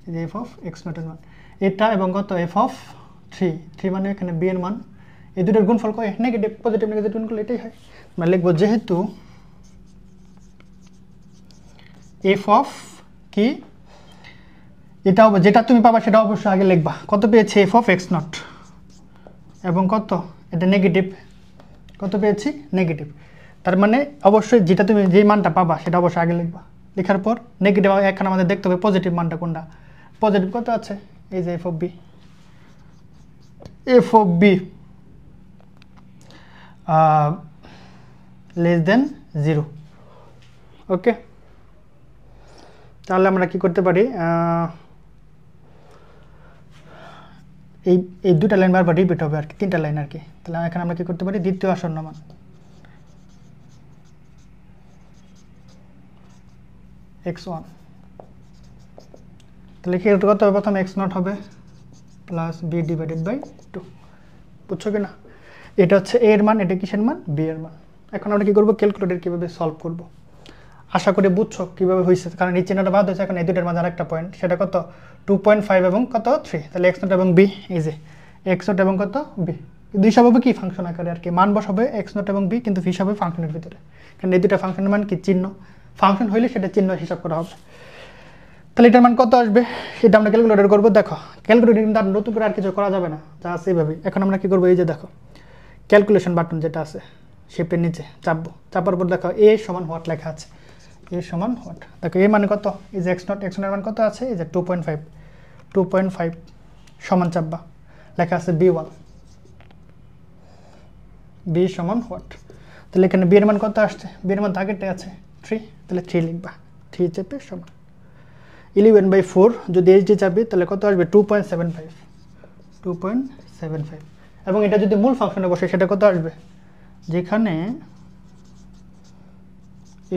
Speaker 1: এই যে f(x0) এর মান এটা, এবং কত f(3) মানে এখানে b এর মান, এই দুটোর গুণফল কয় নেগেটিভ, পজিটিভ নেগেটিভ গুণ করলে এটাই হয়। আমরা লিখবো যেহেতু এফ অফ কি এটা হবে, যেটা তুমি পাবা সেটা অবশ্যই আগে লিখবা। কত পেয়েছি এফ অফ এক্স নট এবং কত এটা নেগেটিভ, কত পেয়েছি নেগেটিভ। তার মানে অবশ্যই যেটা তুমি যেই মানটা পাবা সেটা অবশ্যই আগে লিখবা। লেখার পর নেগেটিভ এখানে আমাদের দেখতে হবে পজিটিভ মানটা কোনটা। পজিটিভ কত আছে এই যে F of B, F of B less than 0। Okay, তাহলে আমরা কি করতে পারি, এই দুটা লাইন বারবার রিপিট হবে আর কি, তিনটা লাইন আর কি। তাহলে এখানে আমরা কি করতে পারি, দ্বিতীয় আসন্ন মান x1, তাহলে কি কত হবে, প্রথমে x0 হবে প্লাস b ডিভাইডেড বাই 2। বুঝছো কিনা? এটা হচ্ছে a এর মান, এটা কিসের মান, b এর মান। এখন আমরা কি করব, ক্যালকুলেটর কিভাবে সলভ করব। আশা করি বুঝছো কিভাবে হয়েছে, কারণ এই চিহ্নটা বাদ হয়েছে। এখন এই দুটোর মাঝে আরেকটা পয়েন্ট, সেটা কত 2.5 এবং কত 3। তাহলে x0 এবং b, এই যে x0 এবং কত b, দুই হিসাব হবে কি ফাংশন আকারে আর কি। মান বসাবে x0 এবং b, কিন্তু হিসাব হবে ফাংশনের ভিতরে, কারণ এই দুটো ফাংশনের মান কি চিহ্ন, ফাংশন হইলে সেটা চিহ্ন হিসাব করা হবে। তাহলে এটার মান কত আসবে সেটা আমরা ক্যালকুলেটর করবো। দেখো ক্যালকুলেটর কিন্তু আর নতুন করে আর কিছু করা যাবে না, যা আছে এইভাবেই। এখন আমরা কি করবো, এই যে দেখো ক্যালকুলেশন বাটন যেটা আছে শিফটের নিচে চাপবো, চাপার পর দেখো এ সমান হোয়াট লেখা আছে, এ সমান হোয়াট। দেখো এ মানে কত, এই যে x0, x0 এর মান কত আছে, এই যে 2.5 সমান চাপবা, লেখা আছে b1, b সমান হোয়াট। তাহলে এখানে b এর মান কত আসছে, b এর মান আগেরটাই আছে 3, তাহলে 3 লিখবা, 3 চেপে সমান 11/4। যদি এইচ ডি চাপি তাহলে কত আসবে 2.75। এবং এটা যদি মূল ফাংশনে বসে সেটা কত আসবে, যেখানে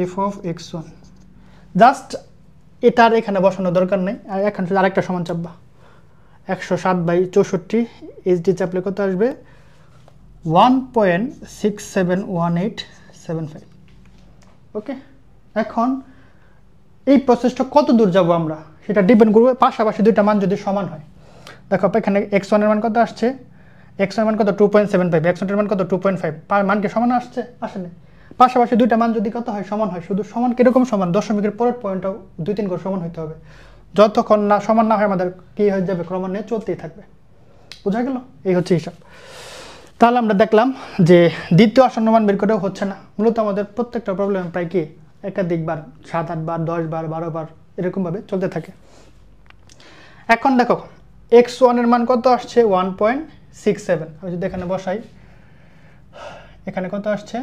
Speaker 1: এফ অফ x1, জাস্ট এটার এখানে বসানোর দরকার নেই। আর এখন শুধু আরেকটা সমান চাপবা, 107/64 এইচ ডি চাপলে কত আসবে 1.671875। ওকে, এখন এই প্রসেসটা কত দূর যাব আমরা সেটা ডিপেন্ড করবে পাশাপাশি দুইটা মান যদি সমান হয়। দেখো এখানে x1 এর মান কত আসছে, x1 এর মান কত 2.75, x1 এর মান কত 2.5, মান কি সমান আসছে, আসেনি। পাশাপাশি দুইটা মান যদি কত হয়, সমান হয়। শুধু সমান কিরকম সমান, দশমিকের পরের পয়েন্টটাও 2-3 করে সমান হইতে হবে। যতক্ষণ না সমান না হয় আমাদের কি হয়ে যাবে, ক্রমান্বয়ে চলতেই থাকবে। বোঝা গেল? এই হচ্ছে হিসাব। তাহলে আমরা দেখলাম যে দ্বিতীয় আসন্ন মান বের করেও হচ্ছে না। মূলত আমাদের প্রত্যেকটা প্রবলেম প্রায় কি একাধিকবার 7-8 বার 10 বার 12 বার এরকমভাবে চলতে থাকে। এখন দেখো x1 এর মান কত আসছে 1.67, আমি যদি এখানে বসাই, এখানে কত আসছে,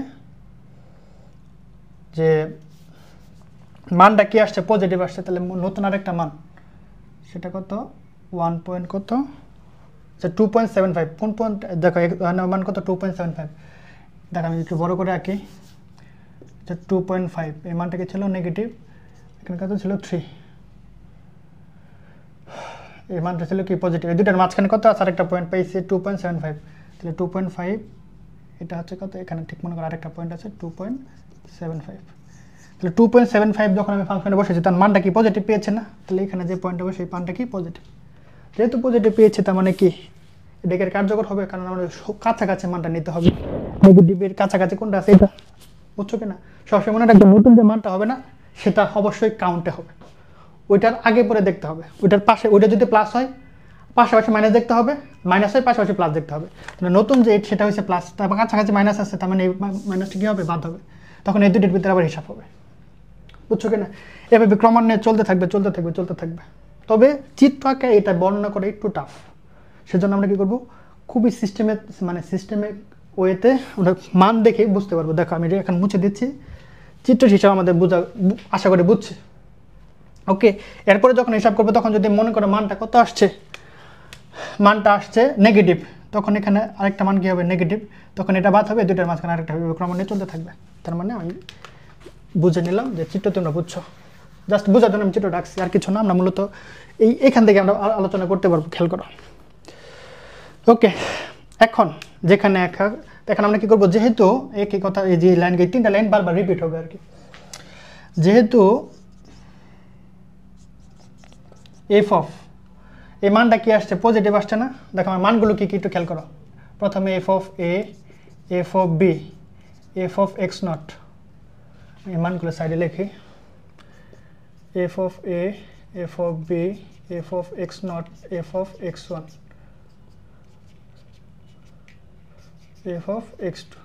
Speaker 1: যে মানটা কি আসছে পজিটিভ আসছে। তাহলে নতুন আরেকটা মান, সেটা কত 1. কত 2.75, কোন পয়েন্ট দেখো মান কত 2.75। দেখো আমি একটু বড় করে আঁকি, 2.5 এই মানটা কি ছিল নেগেটিভ, এখানে কত ছিল 3, এই মানটা ছিল কি পজিটিভ। এই দুটার মাঝখানে কত আছে আরেকটা পয়েন্ট পাইছি 2.75। তাহলে 2.5 এটা হচ্ছে কত, এখানে ঠিক মনে করো আরেকটা পয়েন্ট আছে 2.75। তাহলে 2.75 যখন আমি ফাংশনে বসেছি তার মানটা কি পজিটিভ পেয়েছে না। তাহলে এখানে যে পয়েন্ট হবে সেই মানটা কি পজিটিভ। যেহেতু পজিটিভ পেয়েছে তার মানে কি এটাকে কার্যকর হবে, কারণ আমাদের কাছাকাছি মানটা নিতে হবে। নেগেটিভের কাছাকাছি কোনটা আছে এটা, বুঝছো কিনা? সবসময় মনে রাখবে নতুন যে মানটা হবে না সেটা অবশ্যই কাউন্টে হবে, ওইটার আগে পরে দেখতে হবে। ওইটার পাশে, ওইটা যদি প্লাস হয় পাশাপাশি মাইনাস দেখতে হবে, মাইনাস হয় পাশাপাশি প্লাস দেখতে হবে। তাহলে নতুন যে সেটা হচ্ছে প্লাস, তারপর কাছাকাছি মাইনাস আছে, তার মানে এই মাইনাসটা কী হবে, বাদ হবে। তখন এই দুটির ভিতরে আবার হিসাব হবে, বুঝছো কিনা? এভাবে ক্রমান্বয়ে চলতে থাকবে চলতে থাকবে চলতে থাকবে। তবে চিত্র আঁকে এটা বর্ণনা করে একটু টাফ, সেজন্য আমরা কী করবো, খুবই সিস্টেমিক ওয়েতে আমরা মান দেখে বুঝতে পারবো। দেখো আমি এখন মুছে দিচ্ছি, চিত্র হিসাব আমাদের বোঝা আশা করি বুঝছে। ওকে, এরপরে যখন হিসাব করবো তখন যদি মনে করো মানটা কত আসছে, মানটা আসছে নেগেটিভ, তখন এখানে আরেকটা মান কী হবে নেগেটিভ, তখন এটা বাদ হবে, দুটার মাঝখানে আরেকটা হবে, ক্রমান্বয়ে চলতে থাকবে। তার মানে আমি বুঝে নিলাম যে চিত্র তোমরা বুঝছো, জাস্ট বোঝার জন্য আমি চিত্র রাখছি, আর কিছু না। আমরা মূলত এখান থেকে আমরা আলোচনা করতে পারবো, খেয়াল করো। ওকে, এখন যেখানে এখন আমরা কী করবো, যেহেতু একই কথা, এই যে লাইন, এই তিনটা লাইন বারবার রিপিট হবে আর কি। যেহেতু এফ অফ এই মানটা কি আসছে পজিটিভ আসছে না, দেখো আমার মানগুলো কি একটু খেয়াল করো। প্রথমে F of A, F of B, F of X naught, এই মানগুলো সাইডে লিখি। F of A, F of B, F of X naught, F of X one, F of X two.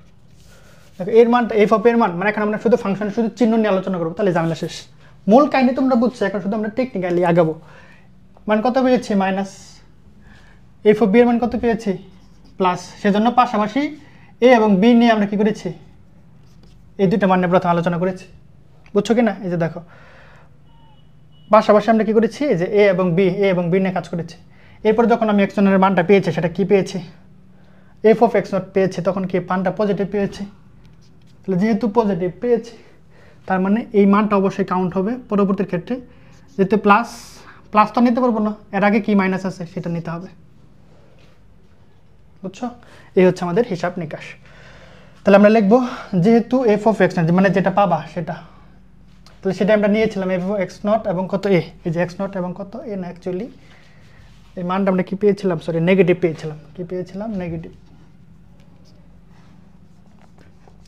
Speaker 1: দেখো এর মানটা এফ অফ এর মান, মানে এখন আমরা শুধু ফাংশন শুধু চিহ্ন নিয়ে আলোচনা করবো, তাহলে ঝামেলা শেষ। মূল কাহিনী তোমরা বুঝছো, এখন শুধু আমরা টেকনিক্যালি আগাবো। মান কত পেয়েছি? মাইনাস। এফ অফ বি এর মান কত পেয়েছি? প্লাস। সেজন্য পাশাপাশি এ এবং বি নিয়ে আমরা কি করেছি? এই দুটো মান নিয়ে প্রথম আলোচনা করেছি, বুঝছো কি না? এই যে দেখো পাশাপাশি আমরা কি করেছি, যে এ এবং বি নিয়ে কাজ করেছি। এরপর যখন আমি এক্স এর মানটা পেয়েছি, সেটা কি পেয়েছি? এফ অফ এক্স নট পেয়েছি, তখন কি মানটা পজিটিভ পেয়েছি। তাহলে যেহেতু পজিটিভ পেয়েছি, তার মানে এই মানটা অবশ্যই কাউন্ট হবে পরবর্তীর ক্ষেত্রে। যেহেতু প্লাস তো নিতে পারবো না, এর আগে কি মাইনাস আছে সেটা নিতে হবে, বুঝছো? এই হচ্ছে আমাদের হিসাব নিকাশ। তাহলে আমরা লিখবো যেহেতু এফ অফ এক্স নট, মানে যেটা পাবা সেটা, তাহলে সেটা আমরা নিয়েছিলাম এফ অফ এক্স নট এবং কত এ, এই যে এক্স নট এবং কত এ না, অ্যাকচুয়ালি এই মানটা আমরা কি পেয়েছিলাম? সরি, নেগেটিভ পেয়েছিলাম। কি পেয়েছিলাম? নেগেটিভ।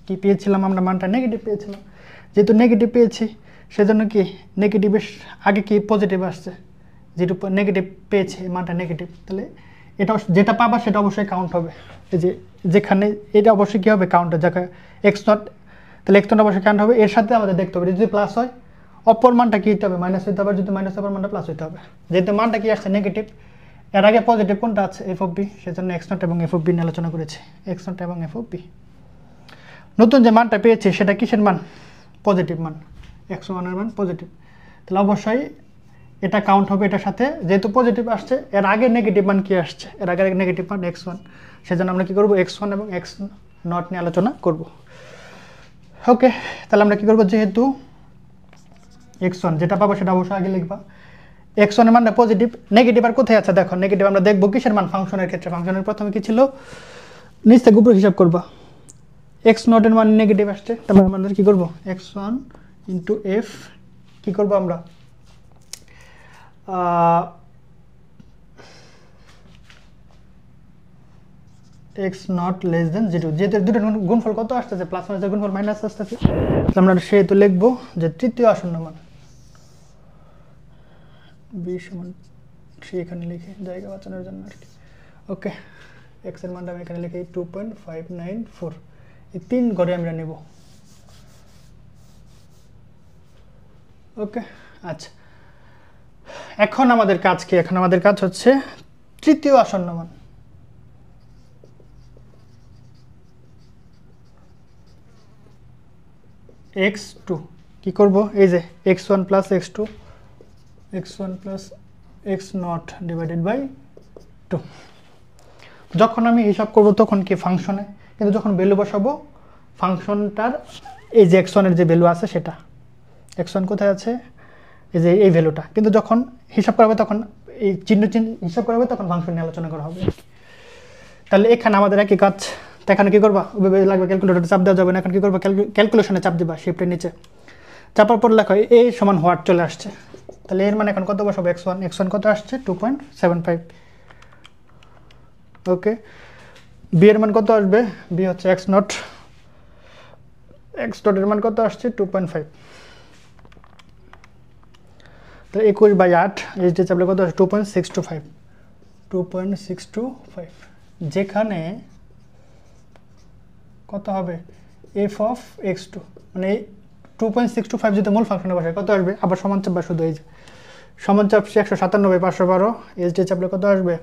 Speaker 1: কি পেয়েছিলাম আমরা? মানটা নেগেটিভ পেয়েছিলাম। যেহেতু নেগেটিভ পেয়েছি, সেজন্য কি নেগেটিভের আগে কি পজিটিভ আসছে, যেটা নেগেটিভ পেয়েছে মানটা নেগেটিভ, তাহলে এটা যেটা পাবা সেটা অবশ্যই কাউন্ট হবে। এই যে যেখানে এটা অবশ্যই কী হবে? কাউন্ট, যাকে এক্স নট, তাহলে এক্স নট অবশ্যই কাউন্ট হবে। এর সাথে আমাদের দেখতে হবে যদি প্লাস হয়, অপর মানটা কী হতে হবে? মাইনাস হতে হবে। যদি মাইনাস অপর মানটা প্লাস হতে হবে। যেহেতু মানটা কি আসছে? নেগেটিভ। এর আগে পজিটিভ কোনটা আছে? এফ অফ বি, সেজন্য এক্স নট এবং এফ অফ বি নিয়ে আলোচনা করেছি। এক্স নট এবং এফ অফ বি। নতুন যে মানটা পেয়েছি সেটা কিসের মান? পজিটিভ মান, এক্স ওয়ানের মান পজিটিভ। তাহলে অবশ্যই এটা কাউন্ট হবে এটার সাথে। যেহেতু পজিটিভ আসছে, এর আগে নেগেটিভ মান কি আসছে? এর আগে নেগেটিভ মান এক্স ওয়ান। সেজন্য আমরা কী করবো? এক্স ওয়ান এবং এক্স নট নিয়ে আলোচনা করব। ওকে, তাহলে আমরা কী করবো? যেহেতু এক্স ওয়ান যেটা পাবো সেটা অবশ্যই আগে লিখবা। এক্স ওয়ানের মানটা পজিটিভ, নেগেটিভ আর কোথায় আছে দেখো? নেগেটিভ আমরা দেখবো কিসের মান? ফাংশনের ক্ষেত্রে। ফাংশনের প্রথমে কি ছিল? নিচ থেকে উপরে হিসাব করবা। এক্স নটের মান নেগেটিভ আসছে, তারপর আমাদের কী করবো? এক্স ওয়ান ইন্টু এফ কী করবো আমরা? X not less than zero. যেহেতু দুটো গুণফল কত আসতেছে? প্লাস মাইনাসের গুণফল মাইনাস আসতেছে, আমরা সেহেতু লিখবো যে তৃতীয় আসন্ন মান বি সমান সে, এখানে লিখে জায়গা বাঁচানোর জন্য আর কি। ওকে, এক্সের মানটা আমি এখানে লিখে 2.594, এই 3 ঘরে আমরা নেব। ওকে, আচ্ছা, এখন আমাদের কাজ কি? এখন আমাদের কাজ হচ্ছে তৃতীয় আসন্ন মান। x2 কি করব? এই যে x1 plus x2, x1 plus x naught divided by 2। যখন আমি হিসাব করব তখন কি ফাংশনে, কিন্তু যখন ভ্যালু বসাবো ফাংশনটার এই যে x1 এর যে ভ্যালু আছে সেটা, x1 কোথায় আছে? এই যে এই ভ্যালুটা। কিন্তু যখন হিসাব করা হবে তখন এই চিহ্ন হিসাব করা হবে, তখন ফাংশন নিয়ে আলোচনা করা হবে। তাহলে এখানে আমাদের একই কাজ। তো এখানে কী করবা? ওইভাবে লাগবে, ক্যালকুলেটরে চাপ দেওয়া যাবে না। এখন কী করবা? ক্যালকুলেশনে চাপ দিবা, শিফটের নিচে চাপার পর লেখা এ সমান হোয়াট চলে আসছে। তাহলে এর মানে এখন কত বসাবো? x1 কত আসছে? 2.75। ওকে, বি এর মান কত আসবে? বি হচ্ছে এক্স নট এর মান কত আসছে? 2.5। তো 21/8 এইচডি চাপলে কত আসছে? 2.625। যেখানে কত হবে? এফ অফ x2, মানে 2.625 যদি মূল ফাংশনে বসে কত আসবে? আবার সমান চাপ বা শুধু এই যে সমান চাপ 197/512, এইচডি চাপলে কত আসবে?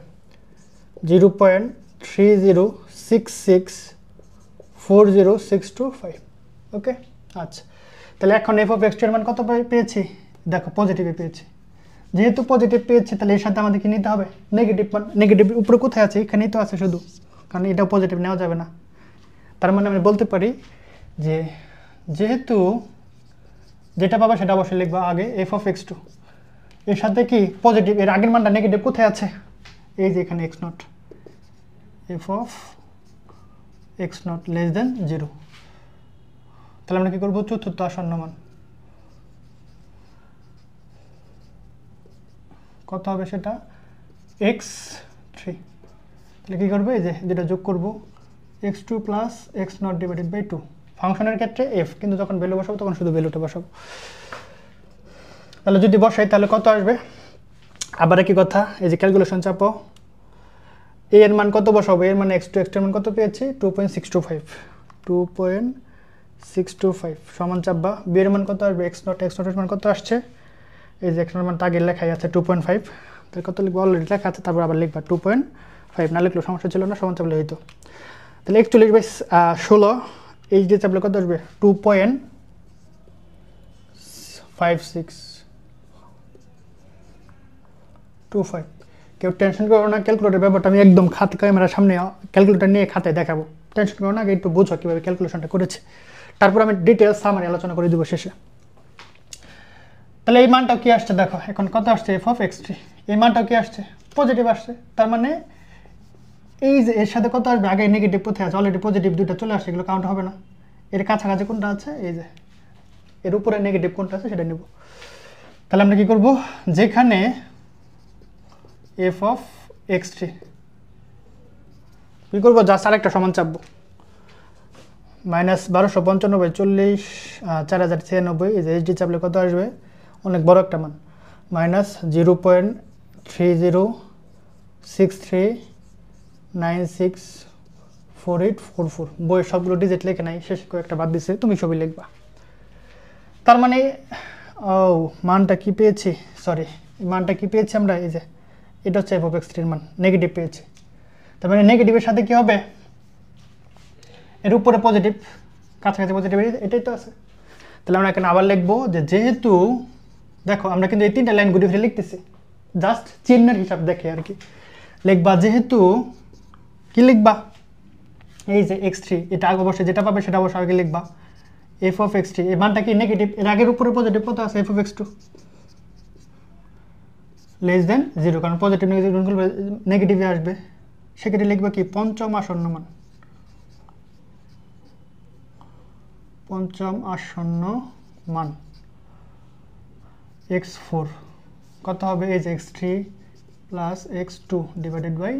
Speaker 1: 0.30664065। ওকে, আচ্ছা, তাহলে এখন এফ অফ x2 এর মান কত পেয়েছি? দেখো পজিটিভে পেয়েছি। যেহেতু পজিটিভ পেয়েছি, তাহলে এর সাথে আমাদের কি নিতে হবে? নেগেটিভ মান। নেগেটিভ উপরে কোথায় আছে? এখানেই তো আছে শুধু, কারণ এটাও পজিটিভ নেওয়া যাবে না। তার মানে আমি বলতে পারি যে যেহেতু যেটা পাবা সেটা অবশ্যই লিখবা আগে, এফ অফ x2 এর সাথে কি পজিটিভ, এর আগের মানটা নেগেটিভ কোথায় আছে? এই যে এখানে x not, F of x not less than 0। তাহলে আমরা কি করবো? চতুর্থ আসন্ন মান কত হবে? সেটা x3। তাহলে কী করবে, এই যে যেটা যোগ করবো x2 plus X naught divided by 2 ফাংশনের ক্ষেত্রে f, কিন্তু যখন ভ্যালু বসাবো তখন শুধু ভ্যালুটা বসাবো। তাহলে যদি বসাই তাহলে কত আসবে, আবার একই কথা, এই যে ক্যালকুলেশন চাপো, a এর মান কত বসাবো, এর মানে x2 এর মান কত পেয়েছি 2.625 সমান চাপবা, b এর মান কত আসবে x0 এর মান কত আসছে, এই যে x0 এর মান আগে লেখাই আছে 2.5, তাহলে কত লিখবো অলরেডি লেখা আছে, তারপর আবার লিখবা 2.5, না লিখলেও সমস্যা ছিল না, সমান চাপলে হইতো। তাহলে 41/16 এই যে চাপলে কত আসবে 2.5625। কেউ টেনশন করো না, ক্যালকুলেটর ব্যাপারটা আমি একদম খাতে ক্যামেরার সামনে ক্যালকুলেটর নিয়ে খাতায় দেখাবো, টেনশন করো না, আগে একটু বুঝো কীভাবে ক্যালকুলেশনটা করেছে, তারপর আমি ডিটেলস সামারি আলোচনা করে দেবো শেষে। তাহলে এই মানটাও কি আসছে দেখো, এখন কত আসছে f of x3, এই মানটাও কি আসছে পজিটিভ আসছে, তার মানে এই যে এর সাথে কত আসবে, আগে নেগেটিভ কোথায় আছে, অলরেডি পজিটিভ দুটো চলে আসছে, এগুলো কাউন্ট হবে না। এর কাছাকাছি কোনটা আছে, এই যে এর উপরে নেগেটিভ কোনটা আছে সেটা নেব। তাহলে আমরা কি করব, যেখানে f of x3 কি করবো, জাস্ট আরেকটা সমান চাপবো, -1295/40 4096, এই যে এইচডি চাপলে কত আসবে, অনেক বড় একটা মান, -0.3063964844। বইয়ের সবগুলো ডিজিট লেখে নাই, শেষে কয়েকটা বাদ দিছে, তুমি সবই লিখবা। তার মানে মানটা কি পেয়েছি, সরি মানটা কি পেয়েছি আমরা, এই যে এটা হচ্ছে f of x3 এর মান, নেগেটিভ পেয়েছি। তার মানে নেগেটিভের সাথে কি হবে, এর উপরে পজিটিভ, কাছাকাছি পজিটিভ, এটাই তো আছে। তাহলে আমরা এখানে আবার লিখবো যে যেহেতু, দেখো আমরা কিন্তু এই তিনটা লাইন ঘুরে ফিরে লিখতেছি, জাস্ট চিহ্নের হিসাব দেখে আর কি, লিখবা যেহেতু, কি লিখবা, এই যে x3 এটা আগে বসে যেটা পাবে সেটা অবশ্যই আগে লিখবা, f of x3 এই মানটা কি নেগেটিভ, এর আগের উপরে পজিটিভ কত আছে f of x2 <0 কারণ পজিটিভ নেগেটিভে আসবে, সেক্ষেত্রে লিখবা কি পঞ্চম আসন্ন মান, পঞ্চম আসন্ন মান x4 কত হবে, এই যে x3 plus x2 divided by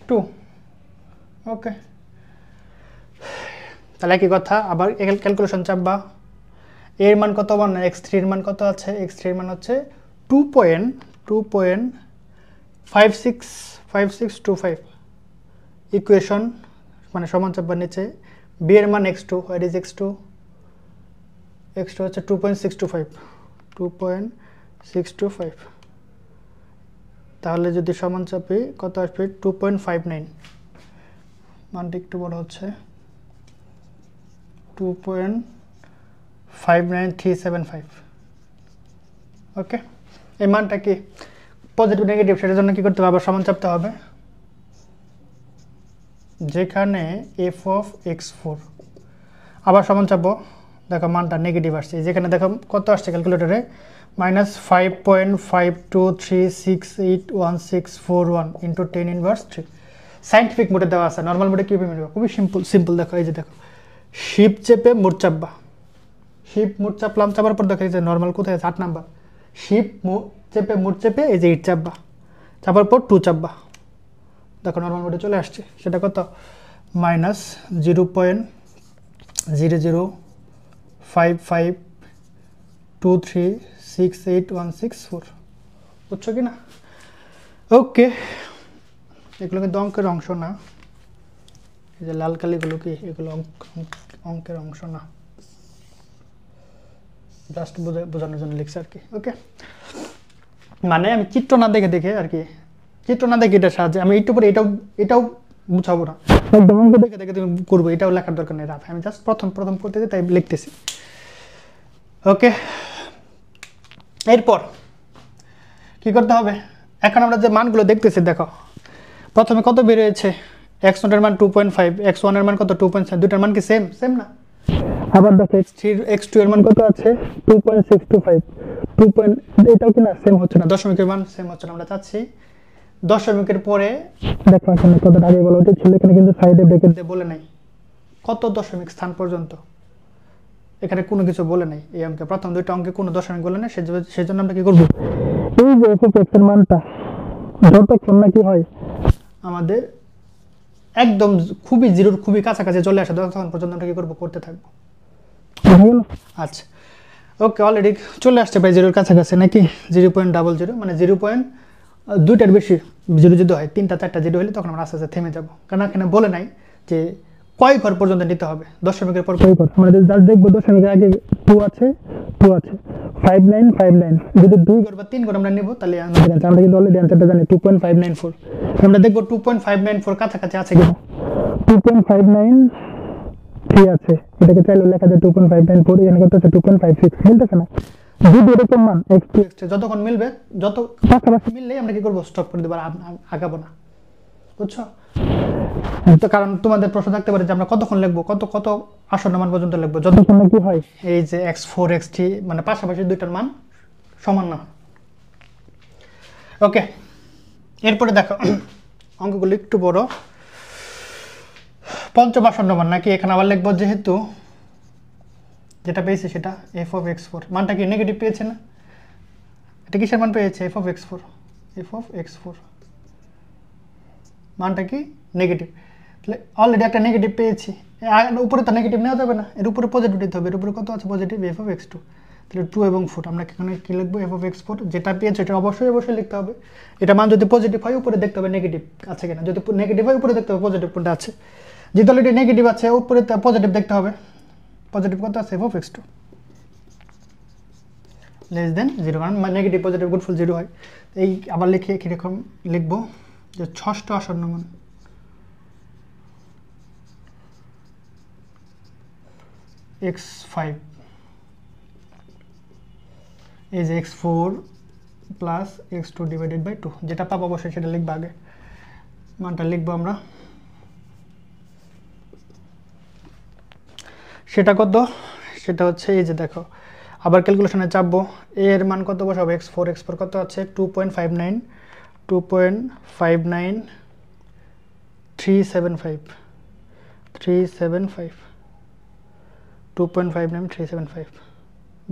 Speaker 1: 2। ওকে, তাহলে কি কথা, আবার ক্যালকুলেশন চাপবা, এর মান কত, না x3 এর মান কত আছে, x3 এর মান হচ্ছে 2.5625 ইকুয়েশন, মানে সমান চাপবার নিচে, b এর মান x2, হোয়াট ইজ x2 হচ্ছে 2.625, তাহলে যদি সমান চাপি কত আসবে 2.59, মানটা একটু বড় হচ্ছে 2.59375। ওকে, এই মানটা কি পজিটিভ নেগেটিভ, সেটার জন্য কি করতে হবে, আবার সমান চাপতে হবে, যেখানে f of x4 আবার সমান চাপবো, দেখো মানটা নেগেটিভ আসছে, যেখানে দেখো কত আসছে ক্যালকুলেটরে -5.5236881641 ইন্টু 10⁻³ সাইন্টিফিক মোডে দেওয়া আছে, নর্মাল মোডে কীভাবে মিলবে, খুবই সিম্পল দেখো, এই যে দেখো শিপ চেপে মুড চাপবা, শিপ মুড চাপলাম, চাপার পর দেখো এই যে নর্মাল কোথায় আছে 8 নাম্বার, শিপ চেপে মুড চেপে এই যে 8 চাপবা, চাপার পর 2 চাপবা, দেখো নর্মাল মোডে চলে আসছে, সেটা কত -0.00552368164, বুঝছো কি না? ওকে, এগুলো কিন্তু অঙ্কের অংশ না, এই যে লাল কালিগুলো কি, এগুলো অঙ্কের অংশ না, জাস্ট বোঝানোর জন্য লিখছি আর কি। ওকে, মানে আমি চিত্র না দেখে আর কি, চিত্র না দেখে এটার সাহায্যে আমি একটু পরে এটাও বুঝাবো না, একদম অঙ্ক দেখে তুমি করবো, এটাও লেখার দরকার নেই, আমি জাস্ট প্রথম করতেছি তাই লিখতেছি। ওকে, এরপর কি করতে হবে, এখন আমরা যে মানগুলো দেখতেছি দেখো, প্রথমে কত বেরিয়েছে, x0 এর মান 2.5, x1 এর মান কত 2.7, দুটার মান কি সেম না, আবার দেখো x2 এর মান কত আছে 2.625, এটাও কি না সেম হচ্ছে না, দশমিকের মান সেম হচ্ছে না, আমরা চাচ্ছি দশমিকের পরে, দেখো এখানে কত আগে বলা উচিত ছিল, এখানে কিন্তু সাইডে ব্র্যাকেট দিয়ে বলে নাই কত দশমিক স্থান পর্যন্ত, এখানে কোনো কিছু বলে নাই, এই অঙ্কে প্রথম দুইটা অঙ্কে কোনো দশমিক বলে নাই, সেজন্য আমরা কি করব, এই যে f of x এর মানটা যতক্ষণ না কি হয় আমাদের একদম খুবই জিরোর খুবই কাছাকাছি চলে আসে ততক্ষণ পর্যন্ত আমরা কি করবো করতে থাকবো। আচ্ছা ওকে, অলরেডি চলে আসছে ভাই জিরোর কাছাকাছি নাকি 0.00 মানে 0.2টার বেশি জিরো যদি হয় 3টা 4টা জিরো হলে তখন আমরা আস্তে আস্তে থেমে যাবো, কারণ এখানে বলে নাই যে কয় ঘর পর্যন্ত নিতে হবে, দশমিকের পর কয় ঘর। আমরা জাস্ট দেখবো দশমিকের আগে 2 আছে 5959, যদি 2 ঘর বা 3 ঘর আমরা নেব তাহলে আমরা কিন্তু অলরেডি অ্যান্সারটা জানি 2.594। আমরা দেখবো 2.594 কাছাকাছি আছে কিনা। 2.593 আছে, এটাকে চাইলে লেখা যায় 2.594, এখানে কত আছে 2.56, মিলতেছে না। যদি এরকম মান x2 x3 যতক্ষণ মিলবে, যত পাশাপাশি মিললেই আমরা কি করবো স্টপ করে দেবো, আগাবো না, বুঝছো? তো কারণ তোমাদের প্রশ্ন থাকতে পারে যে আমরা কতক্ষণ লিখবো, কত আসন্ন মান পর্যন্ত লিখবো, যতক্ষণ না কি হয় এই যে x4 x3 মানে পাশাপাশি দুইটার মান সমান না। ওকে, এরপরে দেখো অঙ্কগুলো একটু বড়, পঞ্চম আসন্ন মান নাকি, এখানে আবার লিখবো যেহেতু যেটা পেয়েছে সেটা f of x4 মানটা কি নেগেটিভ পেয়েছে না, এটা কিসের মান পেয়েছে f of x4 মানটা কি নেগেটিভ, তাহলে অলরেডি একটা নেগেটিভ পেয়েছি, উপরে তো নেগেটিভ নেওয়া যাবে না, এর উপরে পজিটিভ দিতে হবে, এর উপরে কত আছে পজিটিভ f of x2, তাহলে 2 এবং 4 আমরা এখানে কি লিখবো f of x4 যেটা পেয়েছে এটা অবশ্যই লিখতে হবে, এটা মান যদি পজিটিভ হয় উপরে দেখতে হবে নেগেটিভ আছে কিনা, যদি নেগেটিভ হয় উপরে দেখতে হবে পজিটিভ কোনটা আছে, যেহেতু অলরেডি নেগেটিভ আছে উপরে পজিটিভ দেখতে হবে, পজিটিভ কত আছে f of x2 less than 0, কারণ নেগেটিভ পজিটিভ গুণফল 0 হয়। এই আবার লিখে কীরকম লিখবো যে ষষ্ঠ আসন্ন মান x5 এই যে x4 plus x2 divided by 2, যেটা পাবো অবশ্যই সেটা লিখবো আগে, মানটা লিখবো আমরা, সেটা কত, সেটা হচ্ছে এই যে দেখো আবার ক্যালকুলেশনে চাপবো, এর মান কত বসাবো x4 কত আছে 2.59 375 2.59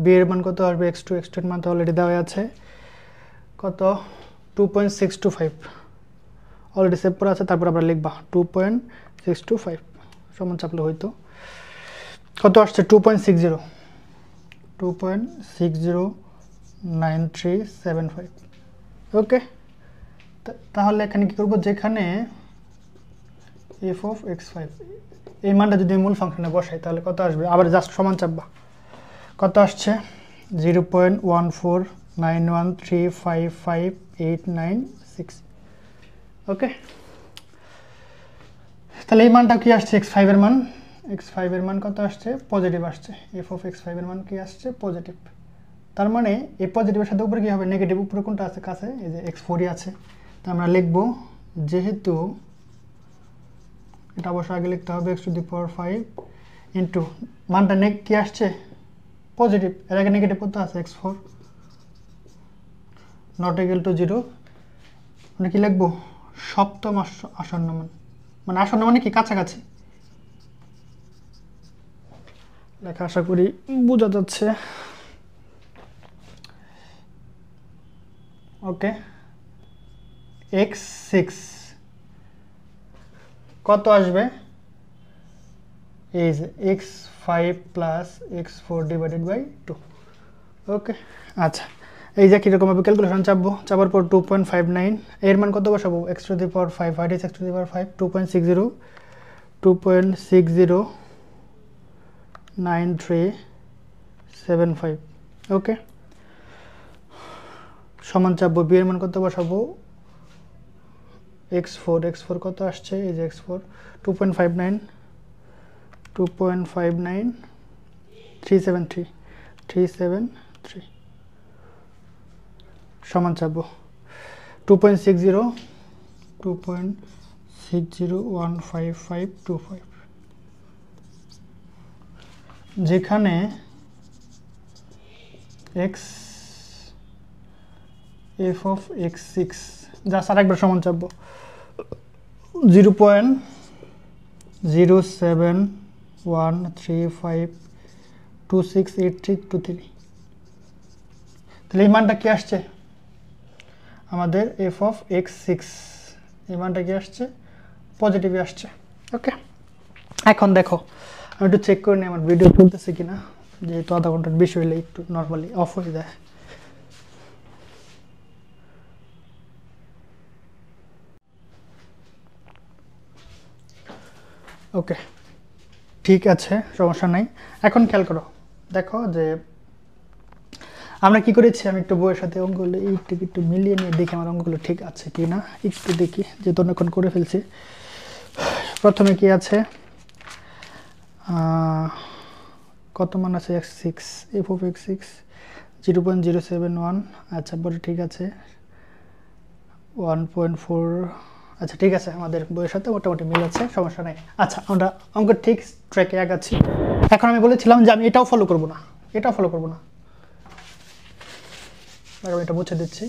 Speaker 1: b এর মান কত আসবে x2 এর মান তো অলরেডি দেওয়া আছে কত 2.625 অলরেডি সেভ করা আছে, তারপর আমরা লিখবা 2.625 সমান চাপলে হয়তো কত আসছে 2.609375। ওকে, তাহলে এখানে কি করব, যেখানে f of x5 এই মানটা যদি মূল ফাংশনে বসাই তাহলে কত আসবে, আবার জাস্ট সমান চাপবা, কত আসছে 0.14913558896। ওকে, তাহলে এই মানটা কি আসছে x5 এর মান কত আসছে পজিটিভ আসছে, f of x5 এর মান কি আসছে পজিটিভ, তার মানে এই পজিটিভের সাথে উপরে কি হবে নেগেটিভ, উপরে কোনটা আছে কাছে এই যে x4ই আছে, তো আমরা লিখব যেহেতু এটা অবশ্যই আগে লিখতে হবে x⁵ ইন্টু মানটা কি আসছে পজিটিভ, এর আগে নেগেটিভ কত আছে x4 নট ইকুয়াল টু 0, মানে কি লিখবো সপ্তম আসন্ন মান, মানে আসন্ন মানে কি কাছাকাছি লেখা, আশা করি বোঝা যাচ্ছে। ওকে, x6 কত আসবে এই যে x5 plus x4 divided by 2। ওকে, আচ্ছা এই যে কীরকম ভাবে ক্যালকুলেশন চাপবো, চাপার পর 2.59 এর মান কত বসাবো x⁵ হোয়াট ইজ x⁵ 2.609375। ওকে, সমান চাপবো b এর মান কত বসাবো x4 কত আসছে এই যে x4 2.59 সমান চাপবো 2.60 যেখানে f of x6 জাস্ট আরেকবার সমান চাপবো 0.07135268323। তাহলে এই মানটা কি আসছে আমাদের এফ অফ এক্স সিক্স এই মানটা কি আসছে, পজিটিভই আসছে। ওকে, এখন দেখো আমি একটু চেক করে নিই আমার ভিডিও চলতেছে কিনা, যেহেতু আধা ঘন্টার বেশি হলে একটু নর্মালি অফ হয়ে যায়। ওকে, ঠিক আছে, সমস্যা নাই। এখন খেয়াল করো, দেখো যে আমরা কি করেছি, আমি একটু বইয়ের সাথে অঙ্কগুলো একটু মিলিয়ে নিয়ে দেখি আমার অঙ্কগুলো ঠিক আছে কি না, একটু দেখি, যেহেতু অনেকক্ষণ করে ফেলছি। প্রথমে কি আছে, কত মান আছে, x six, F of x six 0.071, আচ্ছা বড় ঠিক আছে, 1.4, আচ্ছা ঠিক আছে, আমাদের বইয়ের সাথে মোটামুটি মিল আছে, সমস্যা নেই। আচ্ছা, আমরা অঙ্ক ঠিক ট্র্যাকে আগাচ্ছি। এখন আমি বলেছিলাম যে আমি এটাও ফলো করব না, এটাও ফলো করব না, আমি এটা মুছে দিচ্ছি,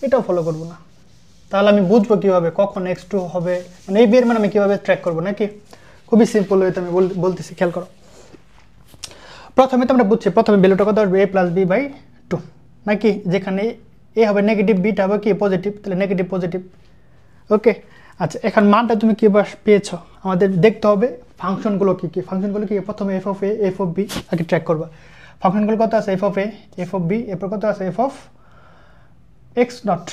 Speaker 1: এটাও ফলো করব না। তাহলে আমি বুঝবো কীভাবে কখন x2 হবে, মানে এই বের মানে আমি কীভাবে ট্র্যাক করবো নাকি? খুবই সিম্পল ওয়েতে আমি বলতেছি, খেয়াল করো। প্রথমে তো আমরা বুঝছি, প্রথমে ভ্যালুটা কত আসবে, a প্লাস বি বাই 2 নাকি, যেখানে এ হবে নেগেটিভ, বিটা হবে কি পজিটিভ, তাহলে নেগেটিভ পজিটিভ। ওকে, আচ্ছা এখন মানটা তুমি কী পেয়েছো, আমাদের দেখতে হবে ফাংশনগুলো কী কী। ফাংশনগুলো কি, প্রথমে F of A, F of B আগে ট্র্যাক করবা। ফাংশনগুলো কত আছে, F of A, F of B, এরপর কত আছে এফ অফ এক্স নট।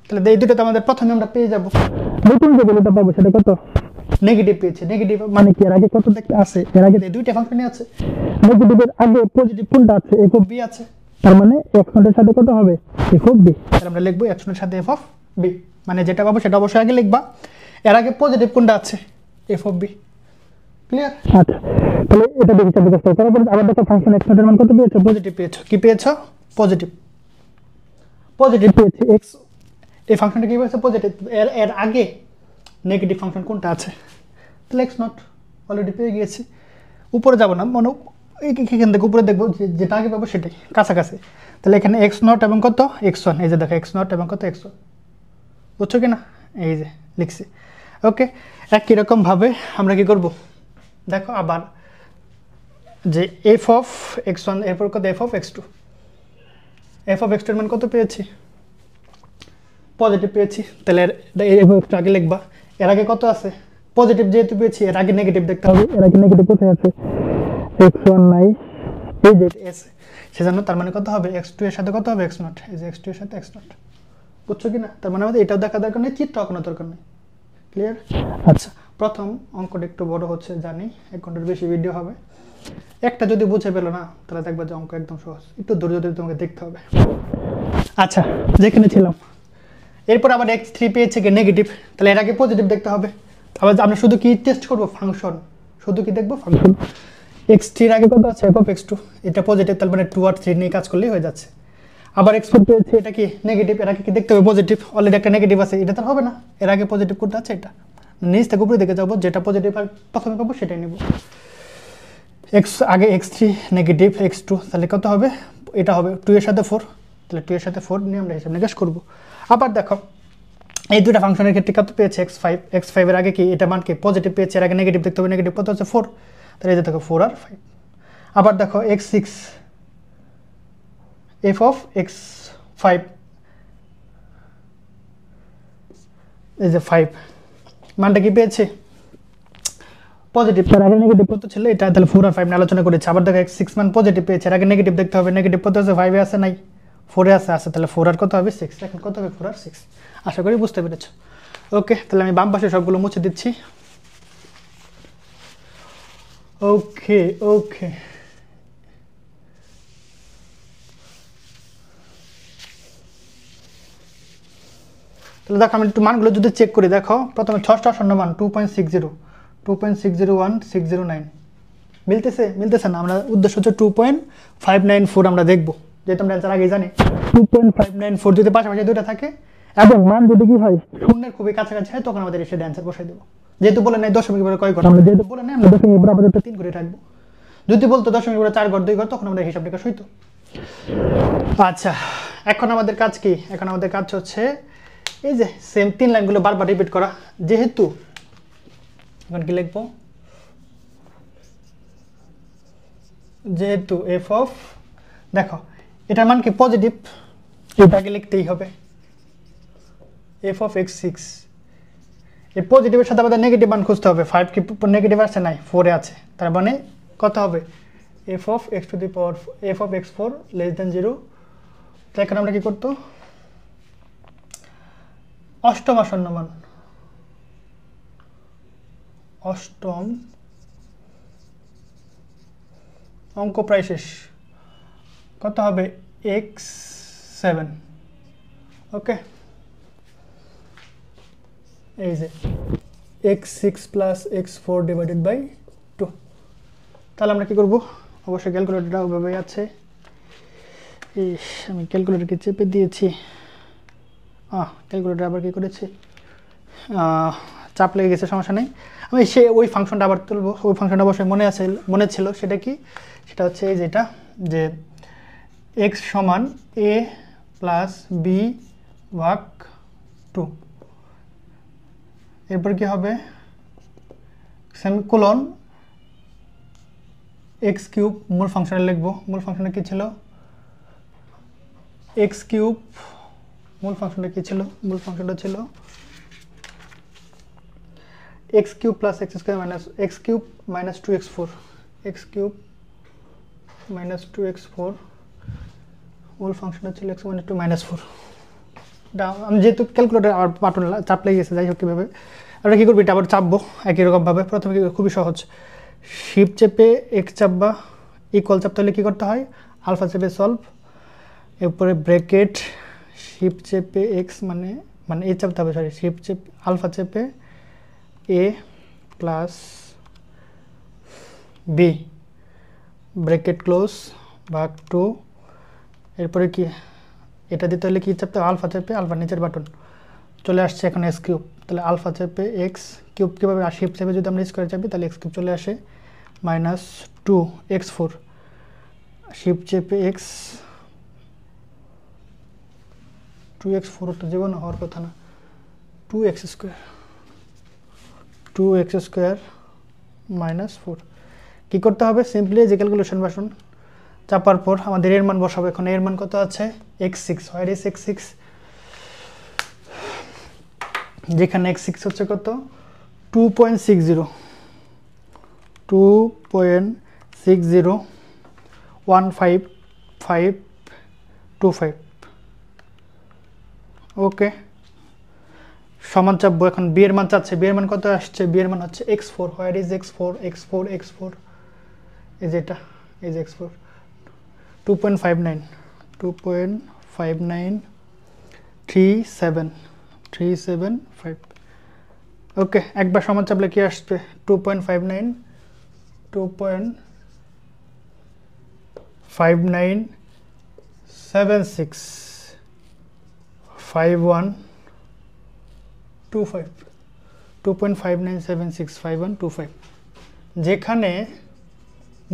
Speaker 1: তাহলে এই দুটো তো আমাদের প্রথমে আমরা পেয়ে যাবো। নতুন যে ভ্যালুটা পাবো সেটা কত, নেগেটিভ পেয়েছি। নেগেটিভ মানে কি, এর আগে কত দেখতে আছে, এর আগে এই দুইটা ফাংশনই আছে, নেগেটিভের আগে পজিটিভ কোনটা আছে, এফ অফ বি আছে, তার মানে এক্স নটের সাথে কত হবে, এফ অফ বি। তাহলে আমরা লিখবো এক্স নটের সাথে এফ অফ বি, মানে যেটা পাবো সেটা অবশ্যই আগে লিখবা, এর আগে পজিটিভ কোনটা আছে, এফ অফ বি। ক্লিয়ার? আচ্ছা, তাহলে এটা দেখি তারপরে আবার দেখো ফাংশন এক্স নটের মান কত পেয়েছো, পজিটিভ পেয়েছো। কি পেয়েছো, পজিটিভ, পজিটিভ পেয়েছি। এক্স এই ফাংশনটা কি পেয়েছে, পজিটিভ, এর আগে নেগেটিভ ফাংশন কোনটা আছে, তাহলে এক্স নট অলরেডি পেয়ে গিয়েছি। উপরে যাব না, মনে এখান থেকে উপরে দেখবো, যেটা আগে পাবো সেটাই কাছাকাছি। তাহলে এখানে এক্স নট এবং কত এক্স ওয়ান, এই যে দেখো এক্স নট এবং কত এক্স ওয়ান, বুঝছো কি না, এই যে লিখছি। ওকে, একই রকমভাবে আমরা কি করব, দেখো আবার যে এফ অফ এক্স ওয়ান, এরপর কত F of X two, F of X two এর মান কত পেয়েছি, পজিটিভ পেয়েছি। তাহলে এফ অফ আগে লিখবা, এর আগে কত আছে, পজিটিভ যেহেতু পেয়েছি, এর আগে নেগেটিভ দেখতে হবে, এর আগে নেগেটিভ কোথায় আছে, এক্স ওয়ান নাই, এই যে এস, সেজন্য তার মানে কত হবে, এক্স টু এর সাথে কত হবে, এক্স নট, এই যে এক্স টু এর সাথে এক্স নট, বুঝছো কি না? তার মানে আমাদের এটাও দেখা দরকার নেই, চিত্র কোনো দরকার নেই। ক্লিয়ার? আচ্ছা, প্রথম অঙ্কটা একটু বড় হচ্ছে জানি, 1 ঘন্টার বেশি ভিডিও হবে। একটা যদি বুঝে পেলো না, তাহলে দেখবা যে অঙ্ক একদম সহজ, একটু ধৈর্য ধরে তোমাকে দেখতে হবে। আচ্ছা, যেখানে ছিলাম, এরপর আবার এক্স থ্রি পেয়েছে কি নেগেটিভ, তাহলে এর আগে পজিটিভ দেখতে হবে। আবার আমরা শুধু কি টেস্ট করবো, ফাংশন, শুধু কি দেখবো, ফাংশন। এক্স থ্রির আগে কত আছে, এফ অফ এক্স টু, এটা পজিটিভ, তার মানে 2 আর 3 নিয়ে কাজ করলেই হয়ে যাচ্ছে। আবার এক্স ফোর পেয়েছে, এটা কি নেগেটিভ, এর আগে কি দেখতে হবে, পজিটিভ, অলরেডি একটা নেগেটিভ আছে, এটা তো হবে না, এর আগে পজিটিভ কোনটা আছে, এটা নিচ থেকে উপরে দিকে যাবো, যেটা পজিটিভ আর প্রথমে পাবো সেটাই নেব। এক্স আগে X three negative, X two, তাহলে কত হবে, এটা হবে 2 এর সাথে 4, তাহলে 2 এর সাথে 4 নিয়ে আমরা হিসাব নিকাশ করবো। আবার দেখো এই দুটা ফাংশনের ক্ষেত্রে কত পেয়েছে, এক্স ফাইভ, এক্স ফাইভের আগে কি এটা মান কি পজিটিভ পেয়েছে, এর আগে নেগেটিভ দেখতে হবে, নেগেটিভ কত হচ্ছে 4, তাহলে এই যে দেখো 4 আর 5। আবার দেখো x six, F of x five, এই যে 5 মানটা কি পেয়েছে, পজিটিভ, তার আগে নেগেটিভ কত ছিল এটা, তাহলে 4 আর 5 নিয়ে আলোচনা করেছি। আবার দেখো এক্স সিক্স মান পজিটিভ পেয়েছে, এর আগে নেগেটিভ দেখতে হবে, নেগেটিভ কত আছে 5 এ আছে নাই, 4 এ আছে, তাহলে 4 আর কত হবে 6, এখন কত হবে 4 আর 6। আশা করি বুঝতে পেরেছো। ওকে, তাহলে আমি বাম পাশে সবগুলো মুছে দিচ্ছি। ওকে ওকে, তাহলে দেখো আমি একটু মানগুলো যদি চেক করি, দেখো প্রথমে ষষ্ঠ আসন্ন মান 2.60, 2.601, 609 মিলতেছে না। আমরা উদ্দেশ্য হচ্ছে 2.594 আমরা দেখবো, যেহেতু আমরা অ্যান্সার আগেই জানি 2.594 যদি পাশাপাশি দুটো থাকে এবং মান যদি কি হয় শূন্যের খুবই কাছাকাছি হয়, তখন আমাদের এসে অ্যান্সার বসাই দেবো। যেহেতু বলে নাই দশমিক ঘরে কয় ঘর, আমরা যেহেতু বলে নাই আমরা দশমিক ঘরে আপাতত 3 করে রাখবো। যদি বলতো দশমিক ঘরে 4 ঘর 2 ঘর, তখন আমরা হিসাব নিকাশ হইতো। আচ্ছা, এখন আমাদের কাজ কি, এখন আমাদের কাজ হচ্ছে এই যে সেম 3 লাইনগুলো বারবার রিপিট করা। যেহেতু এখন কি লিখবো, যেহেতু এফ অফ, দেখো এটার মান কি পজিটিভ, এটাকে লিখতেই হবে এফ অফ এক্স 6, এই পজিটিভের সাথে আমাদের নেগেটিভ মান খুঁজতে হবে। 5 কি নেগেটিভ আছে? নাই, 4 এ আছে। তার মানে কত হবে? F of X to the power F of x 4 less than 0। তো এখানে আমরা কি করতো? অষ্টম আসন্ন মান, অষ্টম অঙ্ক প্রায় শেষ। কত হবে? x7। ওকে, এই যে x6 plus x4 divided by 2। তাহলে আমরা কি করব? অবশ্যই ক্যালকুলেটরটা ওভাবে আছে। আমি ক্যালকুলেটরকে চেপে দিয়েছি। ক্যালকুলেটর আবার কি করেছি? চাপ লেগে গেছে, সমস্যা নেই। আমি ওই ফাংশনটা আবার তুলব। ওই ফাংশনটা অবশ্যই মনে ছিল। সেটা কি? সেটা হচ্ছে এই যেটা, যে x সমান a প্লাস b ভাগ 2। এরপর কি হবে? সেমিকোলন x কিউব মূল ফাংশনে লিখবো। মূল ফাংশনে কি ছিল? x cube. মূল ফাংশনটা কি ছিল? মূল ফাংশনটা ছিল x cube plus x square minus x cube minus 2x4, x cube minus 2x4। মূল ফাংশনটা ছিল x মাইনাস 2 মাইনাস 4। আমি যেহেতু ক্যালকুলেটর আর বাটন চাপ লেগে গেছে, যাই হোক কীভাবে আমরা কী করবো? এটা আবার চাপবো একই রকমভাবে। প্রথমে খুবই সহজ, শিপ চেপে x চাপবা, ইকুয়াল চাপতে হলে কী করতে হয়? আলফা চেপে সলভ, এরপরে ব্র্যাকেট শিপ চেপে x মানে এ চাপতে হবে, সরি, শিপ চেপে আলফা চেপে a plus b bracket close ভাগ 2। এরপরে কি এটা দিতে হলে কি চাপতে হবে? আলফা চেপে আলফা নিচের বাটন চলে আসছে এখন এক্স কিউব। তাহলে আলফা চেপে এক্স কিউব কীভাবে? আর শিপ চেপে যদি আমরা স্কোয়ার চাপি তাহলে এক্স কিউব চলে আসে মাইনাস 2x4। শিপ চেপে এক্স 2x4 তো জীবন হওয়ার কথা না, 2x স্কোয়ার মাইনাস 4। কী করতে হবে? সিম্পলি যে ক্যালকুলেশন বাসন চাপার পর আমাদের এর মান বসাবো। এখন এর মান কত আছে? x6। Where is x6? যেখানে x6 হচ্ছে কত? 2.60 15525। ওকে, সমান চাপবো। এখন বি এর মান চাচ্ছে। বি এর মান কত আসছে? বি এর মান হচ্ছে x4। Where is x4? x4 এই যে এটা, এই যে x4 2.59375। ওকে, একবার সমান চাপলে কি আসবে? 2.59765125 যেখানে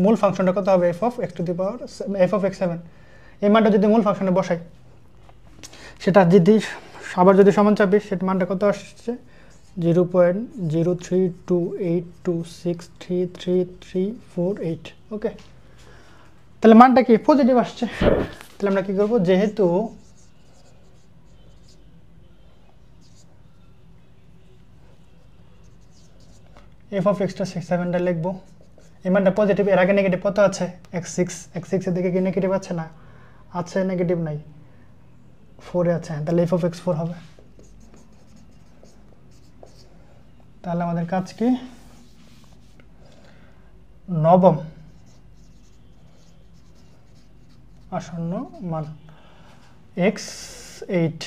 Speaker 1: মূল ফাংশনটা কত হবে? F of X to the power F of x7। এই মানটা যদি মূল ফাংশনে বসাই, সেটা যদি আবার যদি সমান চাপি, সেটা মানটা কত আসছে? 0.03282633348। ওকে, তাহলে মানটা কি? পজিটিভ আসছে। তাহলে আমরা কি করব? যেহেতু এফ অফ এক্সটা 7টা লিখবো, এই মানটা পজিটিভ। এর আগে নেগেটিভ কত আছে? x6 এর দিকে কি নেগেটিভ আছে? না, আছে, নেগেটিভ নাই, 4 এ আছে। তাহলে এফ অফ x4 হবে। তাহলে আমাদের কাজ কি? নবম আসন্ন মান x8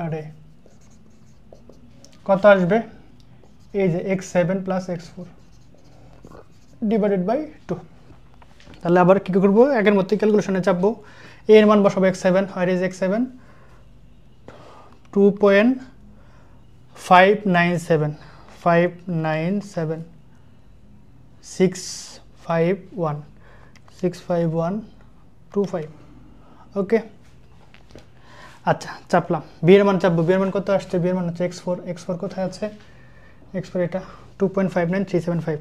Speaker 1: আরে কত আসবে? এই যে x7 plus x4 divided by 2। তাহলে আবার কী করবো? আগের মধ্যে ক্যালকুলেশনে চাপবো। এ এর মান বসাবো x7। Where is x7? 2.597 65125। ওকে, আচ্ছা, চাপলাম। বি এর মান চাপবো। বি এর মান কত আসছে? বি এর মান হচ্ছে x4। x4 কোথায় আছে? x4 এটা 2.59375।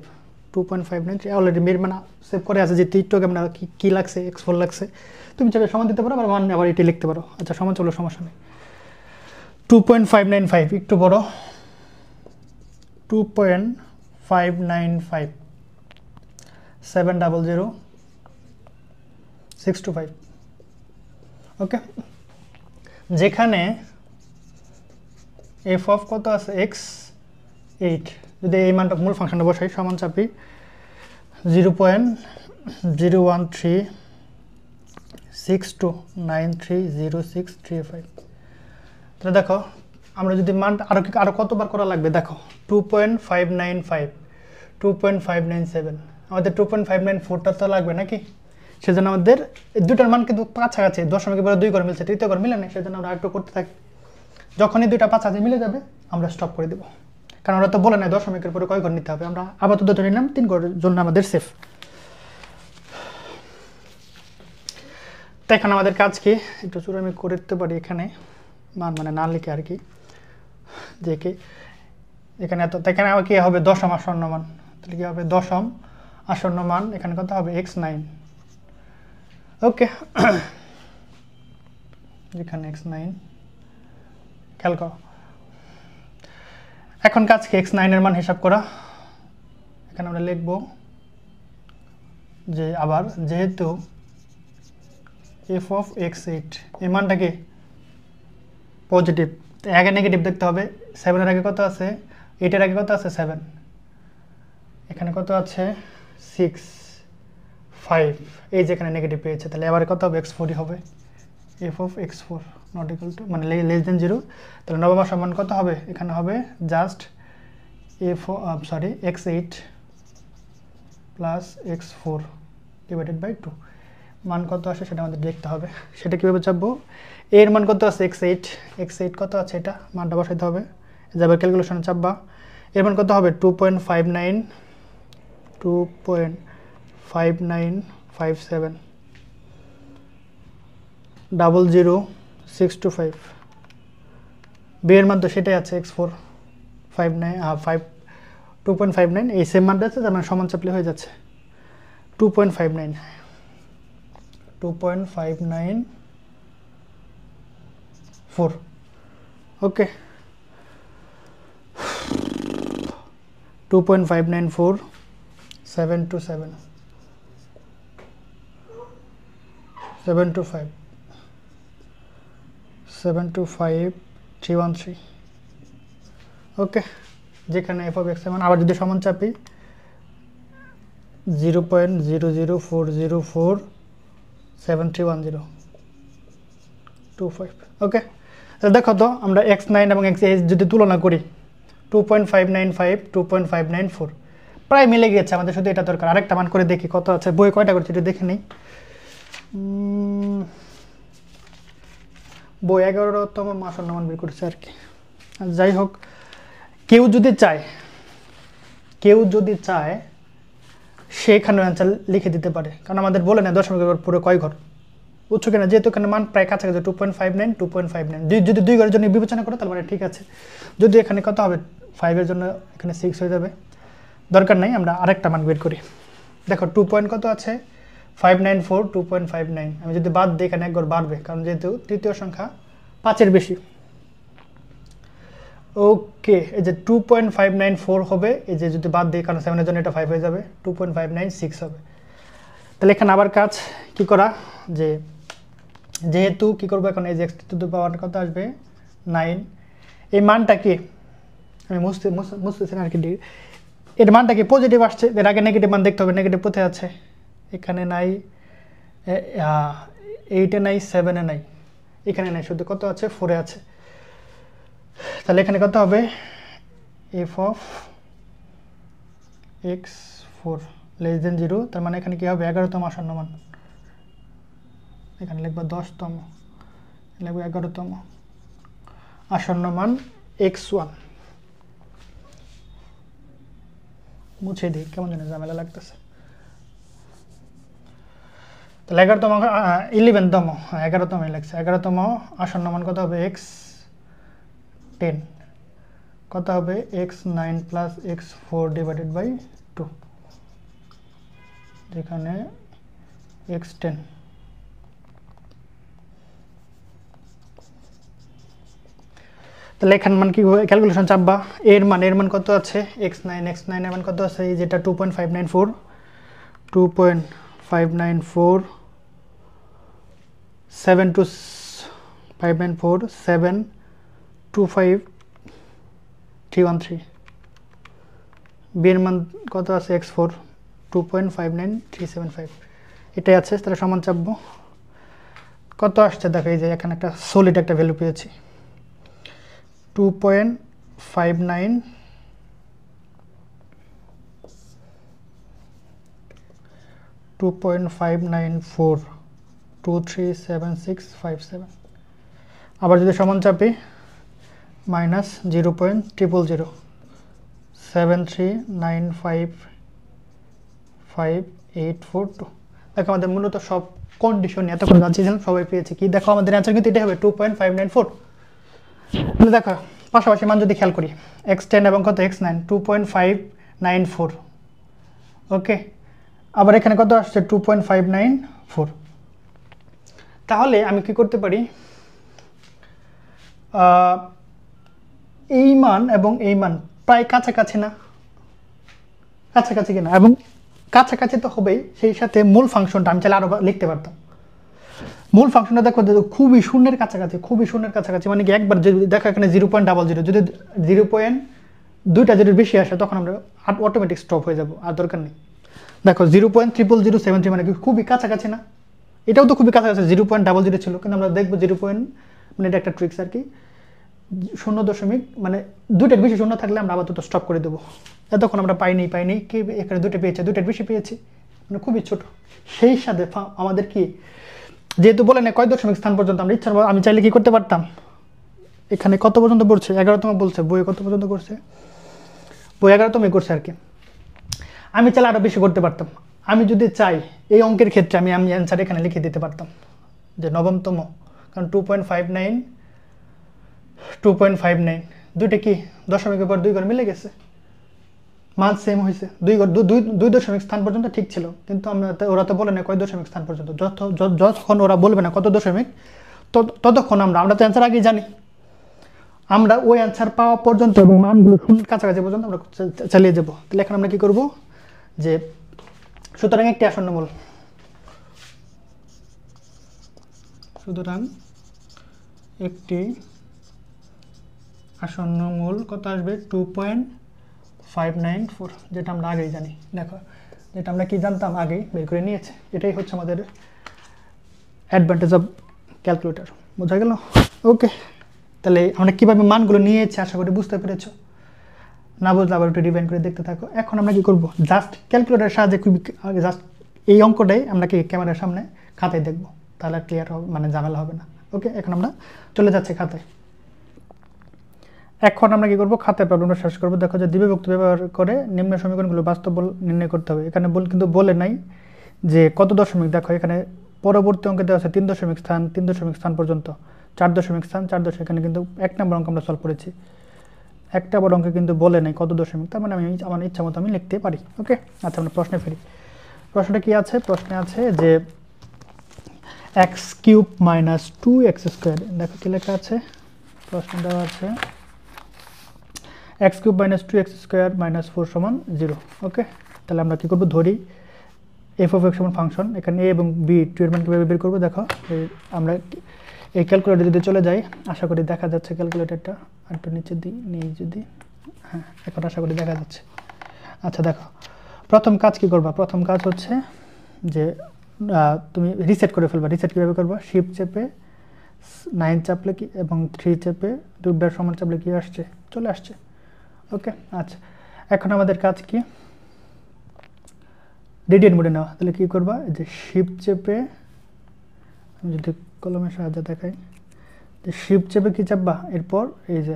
Speaker 1: 2.593 অলরেডি মেয়ের মানে সেভ করে আছে যে টিকটক আমরা কি লাগছে x4 লাগছে, তুমি চাইলে সমান দিতে পারো আবার মান আবার এটি লিখতে পারো। আচ্ছা সমান চলো, সমস্যা নেই। 2.595 একটু বড়, 2.595 700 625। ওকে, যেখানে এফ অফ কত আছে x8, যদি এই মানটা মূল ফাংশনটা বসাই সমান চাপি 0.01362930635। তাহলে দেখো আমরা যদি মানটা আরো কতবার করা লাগবে দেখো, 2.595 2.597, আমাদের 2.594টা তো লাগবে নাকি, সেজন্য আমাদের দুটার মান কিন্তু কাছাকাছি, দশমিকের পরে 2 করে মিলছে, তৃতীয় করে মিলে না, সেজন্য আমরা একটু করতে থাকি। যখনই দুইটা কাছাকাছি মিলে যাবে আমরা স্টপ করে দেব, কারণ ওরা তো বলে না দশমিকের পরে কয় ঘর নিতে হবে, আমরা আপাতত ধরে নিলাম 3 ঘরের জন্য আমাদের সেফ। তো এখন আমাদের কাজ কি, একটু চুরি আমি করে দিতে পারি এখানে মান মানে না লিখে আর কি, যে কি এখানে এত, এখানে আবার কি হবে দশম আসন্ন মান, তাহলে কি হবে দশম আসন্ন মান, এখানে কত হবে x9। ওকে, এখানে x9 খেয়াল করো। এখন কাজ কি x9 এর মান হিসাব করা, এখানে আমরা লিখব যে আবার যেহেতু f of x8 এই মানটা কি পজিটিভ, আগে নেগেটিভ দেখতে হবে, 7 এর আগে কত আছে, 8 এর আগে কত আছে 7, এখানে কত আছে 6 5, এই যে এখানে নেগেটিভ পেয়েছে, তাহলে এবারে কত হবে x4 হবে, f of x4 not equal to মানে লেস দেন 0, তাহলে নবম আসন্ন মান কত হবে, এখানে হবে just x8 plus x4 divided by 2, মান কত আসে সেটা আমাদের দেখতে হবে। সেটা কীভাবে চাপবো, এর মান কত আছে x8 কত আছে, এটা মানটা বসাইতে হবে, যাবে ক্যালকুলেশনে চাপবা, এর মান কত হবে 2.5957 00625, বিয়ের মান তো সেটাই আছে x4 2.59, এই সেম মানটা আছে, তার মানে সমান চাপলে হয়ে যাচ্ছে 2.594। ওকে, 2.594 727 725 725 313। ওকে, যেখানে f of x এর মান আবার যদি সমান চাপি 0.00404731025। ওকে, তাহলে দেখো তো আমরা x9 এবং x8 যদি তুলনা করি 2.595 2.594 প্রায় মিলে গিয়েছে, আমাদের শুধু এটা দরকার। আরেকটা মান করে দেখি কত আছে, বই কয়টা করছে এটা দেখে নেই, বই 11তম আসন্ন মান বের করেছে আর কি। যাই হোক, কেউ যদি চায় সেখানে অ্যান্সার লিখে দিতে পারে, কারণ আমাদের বলে না দশমিকের পর পুরো কয় ঘর, বুঝছো কিনা, যেহেতু এখানে মান প্রায় কাছাকাছি 2.59 যদি 2 ঘরের জন্য বিবেচনা করো তার মানে ঠিক আছে, যদি এখানে কত হবে 5 এর জন্য এখানে 6 হয়ে যাবে, দরকার নাই, আমরা আরেকটা মান বের করি। দেখো 2 পয়েন্ট কত আছে 594 2.59, আমি যদি বাদ দিই এখানে এক ঘর বাড়বে, কারণ যেহেতু তৃতীয় সংখ্যা 5-এর বেশি। ওকে, এই যে 2.594 হবে, এই যে যদি বাদ দিই কারণ 7 এর জন্য এটা 5 হয়ে যাবে, 2.596 হবে। তাহলে এখানে আবার কাজ কি করা, যে যেহেতু কি করবো এখন, এই যে x টু দি পাওয়ার কত আসবে 9, এই মানটা কি আমি মুছতেছি না আর কি, এর মানটা কি পজিটিভ আসছে, এর আগে নেগেটিভ মান দেখতে হবে, নেগেটিভ কোথায় আছে, এখানে নাই, 8-এ নাই, 7-এ নাই, এখানে নাই, শুধু কত আছে 4-এ আছে, তাহলে এখানে কত হবে f of x4 less than 0, তার মানে এখানে কি হবে 11তম আসন্ন মান, এখানে লিখবো 10তম, লিখবো 11তম আসন্ন মান x1, মুছে দিই কেমন যেন ঝামেলা লাগতেছে। তাহলে 11তম 11তম লাগছে, 11তম আসন্ন মান কত হবে x10, কত হবে x9 plus x4 divided by 2। এখানে x10 তাহলে এখানে মান কি ক্যালকুলেশন চাপবা এর মান কত আছে x9 এর মান কত আছে যেটা 2.594 72594 বি এর মান কত আছে x4 2.59375 এটাই আছে তাহলে সমান চাপবো কত আসছে দেখো এই যে এখানে একটা সলিড একটা ভ্যালু পেয়েছি 2.59 2.594 237657 আবার যদি সমান চাপি মাইনাস 0.000 7395542 দেখো আমাদের মূলত সব কন্ডিশন এতক্ষণ জানছিলাম সবাই পেয়েছে কি দেখো আমাদের অ্যান্সার কিন্তু এটা হবে 2.594 তাহলে দেখো পাশাপাশি মান যদি খেয়াল করি x10 এবং কত x9 2.594 ওকে আবার এখানে কত আসছে 2.594 তাহলে আমি কি করতে পারি এই মান এবং এই মান প্রায় কাছাকাছি না কাছাকাছি কিনা এবং কাছাকাছি তো হবেই সেই সাথে মূল ফাংশনটা আমি চাইলে আরো লিখতে পারতাম মূল ফাংশনটা দেখো খুবই শূন্যের কাছাকাছি মানে কি একবার যদি দেখো এখানে 0.00 যদি 0.2টা যদি বেশি আসে তখন আমরা অটোমেটিক স্টপ হয়ে যাব আর দরকার নেই দেখো 0.00073 মানে কি খুবই কাছাকাছি না এটাও তো খুবই কাছাকাছি 0.00 ছিল কিন্তু আমরা দেখবো 0. মানে এটা একটা ট্রিক্স আর কি 0. মানে দুইটার বেশি শূন্য থাকলে আমরা আপাতত স্টপ করে দেবো এতক্ষণ আমরা পাইনি কি এখানে দুটো পেয়েছি দুইটার বেশি পেয়েছি মানে খুবই ছোট সেই সাথে আমাদের কি যেহেতু বলে না কয় দশমিক স্থান পর্যন্ত আমরা ইচ্ছা আমি চাইলে কি করতে পারতাম এখানে কত পর্যন্ত পড়ছে 11তম বলছে বইয়ে কত পর্যন্ত করছে বই 11তমই করছে আর কি আমি চাইলে আরো বেশি করতে পারতাম আমি যদি চাই এই অঙ্কের ক্ষেত্রে আমি অ্যান্সার এখানে লিখে দিতে পারতাম যে নবমতম কারণ 2.59 দুইটা কি দশমিকের পর 2 ঘর মিলে গেছে মান সেম হয়েছে 2 দশমিক স্থান পর্যন্ত ঠিক ছিল কিন্তু আমরা ওরা তো বলে না কয় দশমিক স্থান পর্যন্ত যতক্ষণ ওরা বলবে না কত দশমিক ততক্ষণ আমরা তো অ্যান্সার আগেই জানি আমরা ওই অ্যান্সার পাওয়া পর্যন্ত এবং মানগুলো শূন্যের কাছাকাছি পর্যন্ত আমরা চালিয়ে যাবো তাহলে এখন আমরা কি করব যে সুতরাং একটি আসন্ন মূল কত আসবে 2.594 যেটা আমরা আগেই জানি দেখো যেটা আমরা কি জানতাম আগেই বের করে নিয়েছে এটাই হচ্ছে আমাদের অ্যাডভান্টেজ অফ ক্যালকুলেটর বোঝা গেল ওকে তাহলে আমরা কিভাবে মানগুলো নিয়েছি আশা করি বুঝতে পেরেছো না বুঝলে আবার একটু রিভাইন্ড করে দেখতে থাকো এখন আমরা কি করব জাস্ট ক্যালকুলেটরের সাহায্যে খুবই জাস্ট এই অঙ্কটাই আমরা কি ক্যামেরার সামনে খাতায় দেখব তাহলে ক্লিয়ার হবে মানে ঝামেলা হবে না ওকে এখন আমরা চলে যাচ্ছি খাতায় এখন আমরা কি করব খাতায় প্রবলেমটা শেষ করব দেখো যে দ্বিবিভক্তি ব্যবহার করে নিম্ন সমীকরণগুলো বাস্তব বল নির্ণয় করতে হবে এখানে কিন্তু বলে নাই যে কত দশমিক দেখো এখানে পরবর্তী অঙ্কে দেওয়া আছে 3 দশমিক স্থান পর্যন্ত 4 দশমিক স্থান 4 দশমিক এখানে কিন্তু এক নম্বর অঙ্ক আমরা সলভ করেছি একটা বড় অঙ্কে কিন্তু বলে নাই কত দশমিক তার মানে আমি আমার ইচ্ছা মতো আমি লিখতে পারি ওকে আচ্ছা আমরা প্রশ্নে ফিরি প্রশ্নটা কি আছে প্রশ্নে আছে যে x³ - 2x² দেখো কি লেখা আছে প্রশ্ন দেওয়া আছে x³ - 2x² - 4 = 0 ওকে তাহলে আমরা কি করব ধরি f of x ফাংশন এখানে a এবং b এর মান কিভাবে বের করব দেখো আমরা এই ক্যালকুলেটর যদি চলে যাই আশা করি দেখা যাচ্ছে ক্যালকুলেটরটা একটু নিচে নিয়ে যদি হ্যাঁ এখন আশা করি দেখা যাচ্ছে আচ্ছা দেখো প্রথম কাজ কি করবা প্রথম কাজ হচ্ছে যে তুমি রিসেট করে ফেলবা রিসেট কিভাবে করবা শিফট চেপে 9 চাপলে কি এবং 3 চেপে দুইবার সমান চাপলে কি আসছে চলে আসছে ওকে আচ্ছা এখন আমাদের কাজ কি রেডিয়েট মোডে নেওয়া তাহলে কি করবা যে শিফট চেপে আমি যদি কলমের সাহায্যে দেখাই যে শিফট চেপে কি চাপবা এরপর এই যে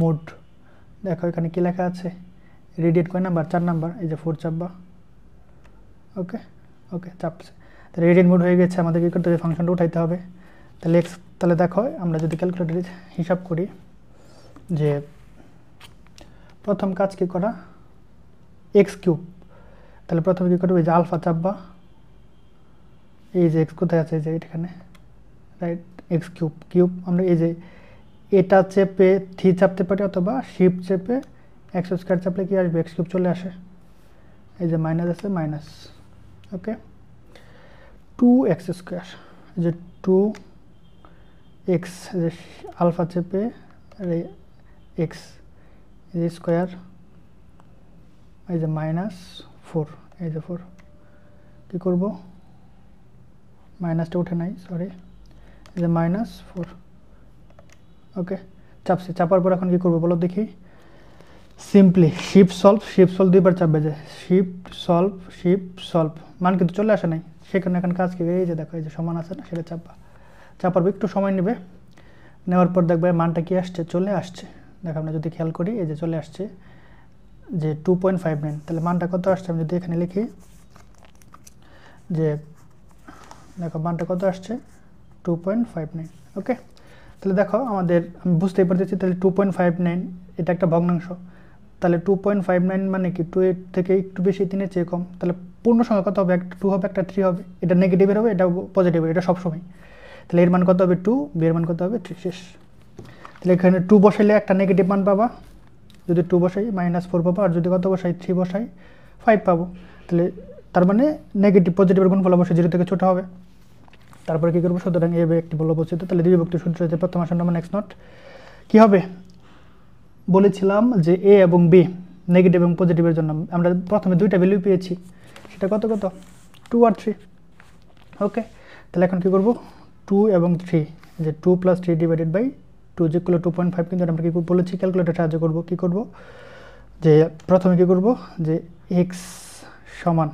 Speaker 1: মোড দেখো এখানে কি লেখা আছে রেডিয়েট কয় নাম্বার 4 নাম্বার এই যে 4 চাপবা ওকে ওকে চাপছে তাহলে রেডিয়েট মোড হয়ে গেছে আমাদের কি করতে হবে ফাংশনটা উঠাইতে হবে তাহলে তাহলে দেখো আমরা যদি ক্যালকুলেটরে হিসাব করি যে প্রথম কাজ কি করা x³ তাহলে প্রথমে কী করবে, এই যে আলফা চাপবা, এই যে এক্স কোথায় আছে, এই যে এখানে রাইট, এক্স কিউব কিউব, আমরা এই যে এটা চেপে 3 চাপতে পারি, অথবা শিফট চেপে এক্স স্কোয়ার চাপলে কি আসবে, এক্স কিউব চলে আসে। এই যে মাইনাস আছে, মাইনাস, ওকে, 2x স্কোয়ার, এই যে 2x, যে আলফা চেপে এক্স, এই যে স্কোয়ার, এই যে -4, এই যে 4, কী করবো, মাইনাসটা উঠে নাই, সরি, এই যে -4, ওকে, চাপছি, চাপার পর এখন কী করবো বলো দেখি, সিম্পলি শিফট সলভ 2বার চাপবে, যে শিফট সলভ, মান কিন্তু চলে আসে নাই, সেখানে এখন কাজ কি, এই যে দেখো এই যে সমান আছে না, সেটা চাপবা, চাপার একটু সময় নেবে, নেওয়ার পর দেখবে মানটা কি আসছে, চলে আসছে, দেখো আমরা যদি খেয়াল করি, এই যে চলে আসছে যে 2.59, তাহলে মানটা কত আসছে, আমি যদি এখানে লিখি, যে দেখো মানটা কত আসছে, 2.59, ওকে। তাহলে দেখো আমাদের, আমি বুঝতেই পারতেছি, তাহলে 2.59 এটা একটা ভগ্নাংশ, তাহলে 2.59 মানে কি, 2 এর থেকে একটু বেশি, 3-এর চেয়ে কম, তাহলে পূর্ণ সংখ্যা কত হবে, একটা 2 হবে, একটা 3 হবে, এটা নেগেটিভের হবে, এটা পজিটিভের, এটা সবসময়, তাহলে এর মান কত হবে 2, বি এর মান কত হবে 3, শেষ। তাহলে এখানে 2 বসাইলে একটা নেগেটিভ মান পাবা, যদি 2 বসাই -4 পাবো, আর যদি কত বসাই 3 বসাই 5 পাবো, তাহলে তার মানে নেগেটিভ পজিটিভের গুণফল অবশ্যই 0 থেকে ছোট হবে। তারপরে কী করবো, সুতরাং এ একটি বল অবস্থিত, তাহলে দ্বিবিভক্তি সূত্র হচ্ছে প্রথম আসন মান x0, কী হবে বলেছিলাম যে এ এবং বি নেগেটিভ এবং পজিটিভের জন্য আমরা প্রথমে 2টা ভ্যালু পেয়েছি, সেটা কত কত, 2 আর 3, ওকে। তাহলে এখন কী করবো, 2 এবং 3, যে 2 + 3 ডিভাইডেড বাই 2 যে 2.5, কিন্তু আমরা কী বলেছি, ক্যালকুলেটর সাহায্য করবো, কী করবো, যে প্রথমে কী করবো, যে এক্স সমান,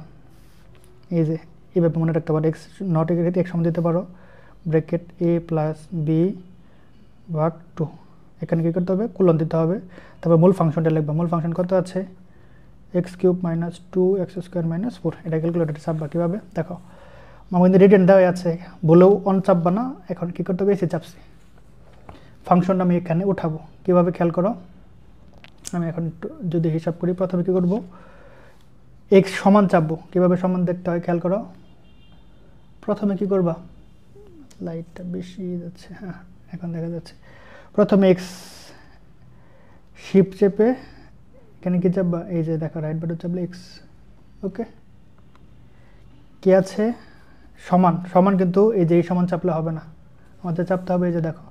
Speaker 1: এই যে এইভাবে মনে রাখতে পারো, এক্স নট এক্স সমান দিতে পারো, ব্র্যাকেট a + b ভাগ 2, এখানে কী করতে হবে, কুলন দিতে হবে, তারপর মূল ফাংশনটা লিখবা, মূল ফাংশন কত আছে, x³ - 2x² - 4, এটা ক্যালকুলেটরে চাপবা, কীভাবে দেখো, আমাদের রিটার্ন দেওয়া আছে, বলেও অন চাপবা না, এখন কী করতে হবে, এসে চাপছি, ফাংশনটা আমি এখানে উঠাবো, কীভাবে খেয়াল করো, আমি এখন একটু যদি হিসাব করি, প্রথমে কী করবো, এক্স সমান চাপবো, কীভাবে সমান দেখতে হয় খেয়াল করো, প্রথমে কী করবা, লাইটটা বেশি যাচ্ছে, হ্যাঁ এখন দেখা যাচ্ছে, প্রথমে এক্স শিফট চেপে এখানে কী চাপবা, এই যে দেখো রাইট বাটন চাপলে এক্স, ওকে, কি আছে সমান, সমান কিন্তু এই যে এই সমান চাপলে হবে না, আমাদের চাপতে হবে, এই যে দেখো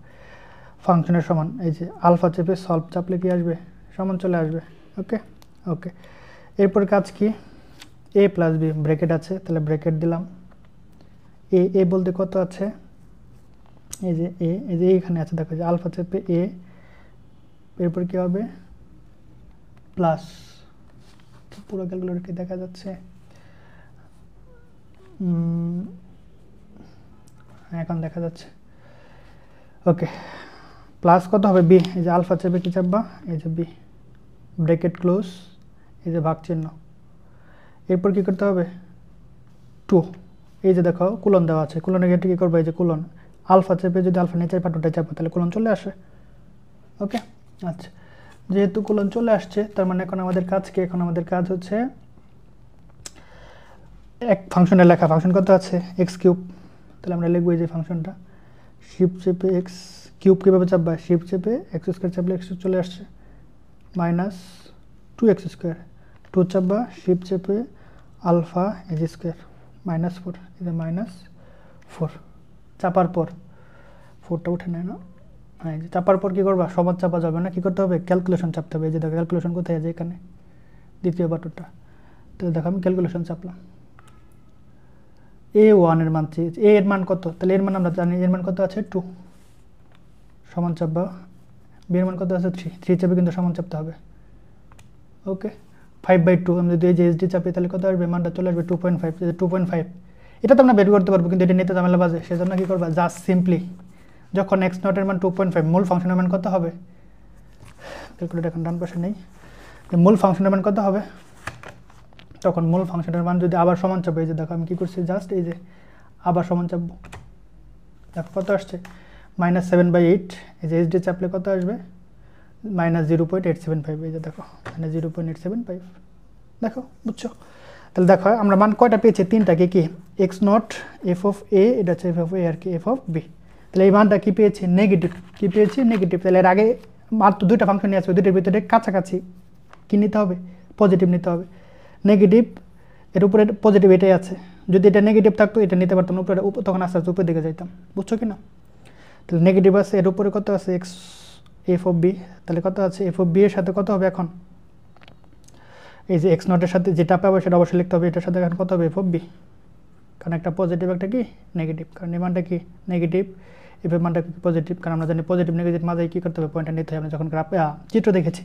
Speaker 1: ফাংশনের সমান, এই যে আলফা চেপে সলভ চাপলে কি আসবে, সমান চলে আসবে, ওকে ওকে। এরপর কাজ কি, a + b ব্র্যাকেট আছে, তাহলে ব্র্যাকেট দিলাম, এ বলতে কত আছে, এই যে এই যে এইখানে আছে, দেখো যে আলফা চেপে a, এরপর কি হবে প্লাস, পুরো ক্যালকুলেটর কি দেখা যাচ্ছে, এখন দেখা যাচ্ছে, ওকে, প্লাস কত হবে বি, এই যে আলফা চেপে কি চাপবা, এই যে বি ব্র্যাকেট ক্লোজ, এই যে ভাগ চিহ্ন, এরপর কি করতে হবে 2, এই যে দেখো কুলন দেওয়া আছে, কুলনের ক্ষেত্রে কী করবো, এই যে কুলন আলফা চেপে যদি আলফা নিচের পাটুটা চাপো, তাহলে কুলন চলে আসে, ওকে। আচ্ছা, যেহেতু কুলন চলে আসছে, তার মানে এখন আমাদের কাজ কি, এখন আমাদের কাজ হচ্ছে এক ফাংশনের লেখা, ফাংশন কত আছে x³, তাহলে আমরা লিখবো এই যে ফাংশনটা, শিফট চেপে এক্স কিউব কীভাবে চাপবা, শিফট চেপে x² চাপলে x চলে আসছে, -2x², 2 চাপবা, শিফট চেপে আলফা এই যে স্কোয়ার -4, এই যে -4, চাপার পর 4টা উঠে নেয় না, হ্যাঁ, এই যে চাপার পর কী করবা, সমান চাপা যাবে না, কী করতে হবে, ক্যালকুলেশন চাপতে হবে, এই যে দেখো ক্যালকুলেশন কোথায় আছে, এখানে দ্বিতীয় বাটনটা, তো দেখো আমি ক্যালকুলেশন চাপলাম, a1 এর মান চেয়েছি, a এর মান কত, তাহলে এর মান আমরা জানি, এর মান কত আছে 2, সমান চাপবা, b এর মান কত আছে 3 চাপে কিন্তু সমান চাপতে হবে, ওকে। 5/2 আমি যদি এই যে এসডি চাপি, তাহলে কত আসবে, মানটা চলে আসবে 2.5, 2.5, এটা তো আমরা বের করতে পারবো, কিন্তু এটা নিতে ঝামেলা বাজে, সেজন্য কী করবা, জাস্ট সিম্পলি যখন x0 এর মান 2.5, মূল ফাংশনের মান কত হবে, ক্যালকুলেটর এখন ডান পাশে নেই, মূল ফাংশনের মান কত হবে, তখন মূল ফাংশনের মান যদি আবার সমান চাপবে, এই যে দেখো আমি কী করছি, জাস্ট এই যে আবার সমান চাপবো, দেখো কত আসছে -7/8, এই যে এইচডি চাপলে কত আসবে -0.875, এই যে দেখো -0.875, দেখো বুঝছো, তাহলে দেখো আমরা মান কয়টা পেয়েছি, তিনটা, কি কি, এক্স নট এফ অফ এ, এটা হচ্ছে এফ অফ এ আর কি এফ অফ বি। তাহলে এই মানটা কি পেয়েছি, নেগেটিভ, কি পেয়েছি, নেগেটিভ। তাহলে এর আগে মাত্র দুইটা ফাংশন নিয়ে আসবে, দুইটার ভিতরে কাছাকাছি কি নিতে হবে, পজিটিভ নিতে হবে। নেগেটিভ, এর উপরে পজিটিভ এটাই আছে, যদি এটা নেগেটিভ থাকতো এটা নিতে পারতাম উপরে, তখন আস্তে আস্তে উপরের দিকে যাইতাম, বুঝছো কি না। তাহলে নেগেটিভ আছে, এর উপরে কত আছে, এক্স এফ অফ বি, তাহলে কত আছে, এফ অফ বি এর সাথে কত হবে এখন, এই যে এক্স নটের সাথে যেটা পাবো সেটা অবশ্যই লিখতে হবে, এটার সাথে এখন কত হবে, এফ অফ বি, কারণ একটা পজিটিভ একটা কি নেগেটিভ, কারণ এই মানটা কি নেগেটিভ, এফ এর মানটা কি পজিটিভ, কারণ আমরা জানি পজিটিভ নেগেটিভ মাঝে কী করতে হবে, পয়েন্টটা নিতে হবে, আমরা যখন গ্রাফ চিত্র দেখেছি।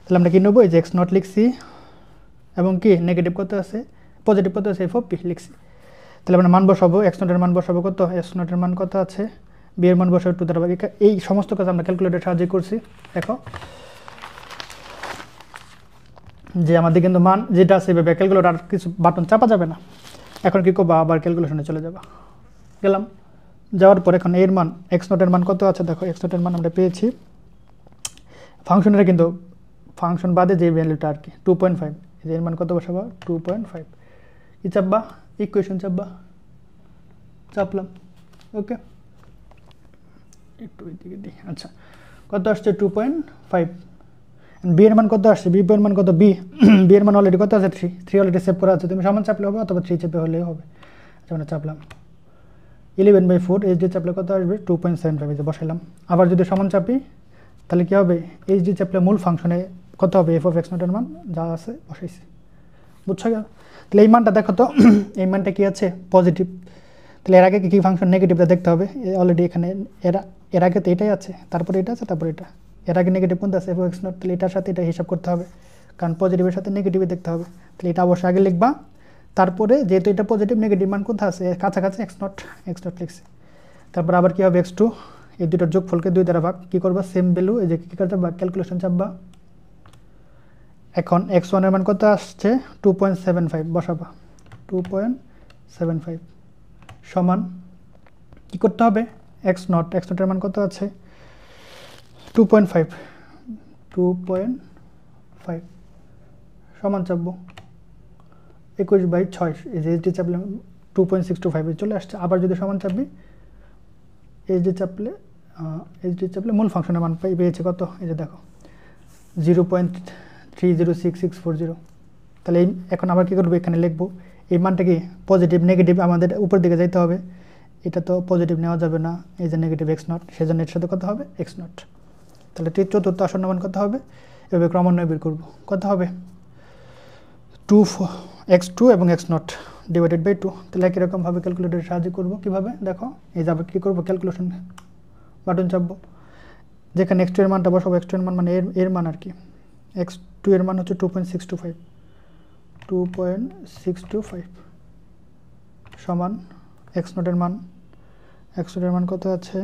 Speaker 1: তাহলে আমরা কি নেবো, এই যে এক্স নট লিখছি এবং কি নেগেটিভ কত আছে, পজিটিভ কত আছে, এফ অফ বি লিখছি। তাহলে আমরা মান বসাবো, এক্স নটের মান বসাবো কত, এক্স নটের মান কত আছে, বি এর মান বসাবো 2 দ্বারা ভাগ। এই সমস্ত কাজ আমরা ক্যালকুলেটরের সাহায্যে করছি। দেখো যে আমাদের কিন্তু মান যেটা আছে এভাবে ক্যালকুলেটর আর কিছু বাটন চাপা যাবে না। এখন কি করবো, আবার ক্যালকুলেশনে চলে যাবা, গেলাম, যাওয়ার পর এখন এর মান, এক্স নটের মান কত আছে, দেখো এক্স নটের মান আমরা পেয়েছি, ফাংশনের কিন্তু ফাংশন বাদে যে ভ্যালুটা আর কি 2.5, এর মান কত বসাবা 2.5, কি চাপবা, ইকুয়েশন চাপবা, চাপলাম, ওকে, একটু এদিকে দিই, আচ্ছা কত আসছে 2.5, বি এর মান কত আসছে, বি এর মান কত, বি এর মান অলরেডি কত আছে 3 অলরেডি সেভ করা আছে, তুমি সমান চাপলে হবে অথবা 3 চেপে হলেই হবে। আচ্ছা আমরা চাপলাম 11/4, এইচ ডি চাপলে কত আসবে 2.75, এই যে বসাইলাম। আবার যদি সমান চাপি তাহলে কি হবে, এইচ ডি চাপলে মূল ফাংশনে কত হবে, এফ অফ এক্স নটের মান যা আছে বসাইছি, বুঝছো গেল। তাহলে এই মানটা দেখো তো, এই মানটা কি আছে পজিটিভ, তাহলে এর আগে কি ফাংশন নেগেটিভটা দেখতে হবে, অলরেডি এখানে এর আগে তো এটাই আছে, তারপরে এটা আছে, তারপরে এটা, এর আগে নেগেটিভ কোনটা আছে, এফ অফ এক্স নট, তাহলে এটার সাথে এটা হিসাব করতে হবে, কারণ পজিটিভের সাথে নেগেটিভে দেখতে হবে। তাহলে এটা অবশ্যই আগে লিখবা, তারপরে যেহেতু এটা পজিটিভ নেগেটিভ মান কোথা আছে, কাছাকাছি এক্স নট লিখছি। তারপর আবার কী হবে, এক্স টু, এই দুটোর যোগফলকে 2 দ্বারা ভাগ, কী করবা, সেম ভ্যালু, এই যে কী করতে হবে, ক্যালকুলেশন চাপবা। এখন এক্স ওয়ানের মান কত আসছে 2.75, বসাবা 2.75 সমান কী করতে হবে, এক্স নটের মান কত আছে 2.5 সমান চাপবো 21/6, এই যে এইচডি চাপলে 2.625 চলে আসছে। আবার যদি সমান চাপবি, এইচডি চাপলে মূল ফাংশনের মান পেয়েছে কত, এই যে দেখো 0.306640। তাহলে এখন আবার কী করবো, এখানে লিখবো এই মানটা কি পজিটিভ নেগেটিভ আমাদের উপর দিকে যাইতে হবে, এটা তো পজিটিভ নেওয়া যাবে না, এই যে নেগেটিভ এক্স নট, সেজন্য এর সাথে কত হবে এক্স নট। তাহলে চতুর্থ আসন্ন মান কত হবে, এভাবে ক্রমান্বয়ে বের করবো, কত হবে 2x2 এবং x নট ডিভাইডেড বাই 2। তাহলে একই রকমভাবে ক্যালকুলেটরের সাহায্যে করবো, কীভাবে দেখো, এই যাবে কী করবো, ক্যালকুলেশন বাটন চাপবো, যেখানে x2 এর মানটা বসাবো, x2 এর মান মানে এর মান আর কি, x2 এর মান হচ্ছে 2.625 সমান x নটের মান, x নটের মান কত আছে,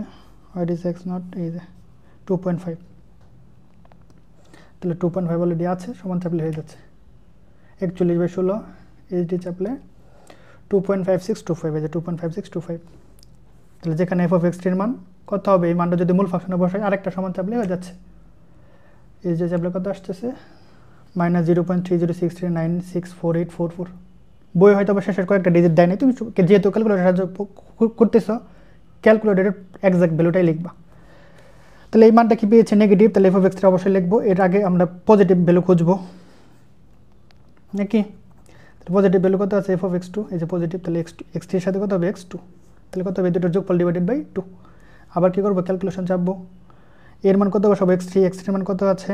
Speaker 1: হোয়াট ইজ x নট, এই যে 2.5, তাহলে 2.5 অলরেডি আছে, সমান চাপলে হয়ে যাচ্ছে 41/16, এইচডি চাপলে 2.5625, এই যে 2.5625। তাহলে যেখানে এফ অফ এক্স এর মান কত হবে, এই মানটা যদি মূল ফাংশনে বসাই আরেকটা সমান চাপলে হয়ে যাচ্ছে, এইচডি চাপলে কত আসতেছে -0.3063964844। বই হয়তো বা শেষের কয়েকটা ডিজিট দেয়নি, তুমি যেহেতু ক্যালকুলেটর সাহায্য করতেছ, ক্যালকুলেটরের এক্সাক্ট ভ্যালুটাই লিখবা। তাহলে এই মানটা কি পেয়েছে নেগেটিভ, তাহলে এফ অফ এক্স অবশ্যই লিখবো, এর আগে আমরা পজিটিভ ভ্যালু খুঁজবো নাকি, পজিটিভ ভ্যালু কত আছে এফ অফ এক্স টু, এই যে পজিটিভ, তাহলে এক্স এর সাথে কত হবে এক্স টু, তাহলে কত হবে দুটোর যোগফল ডিভাইডেড বাই 2। আবার কী করবো, ক্যালকুলেশন চাপবো, এর মান কত বসাবো, এক্স থ্রির মান কত আছে,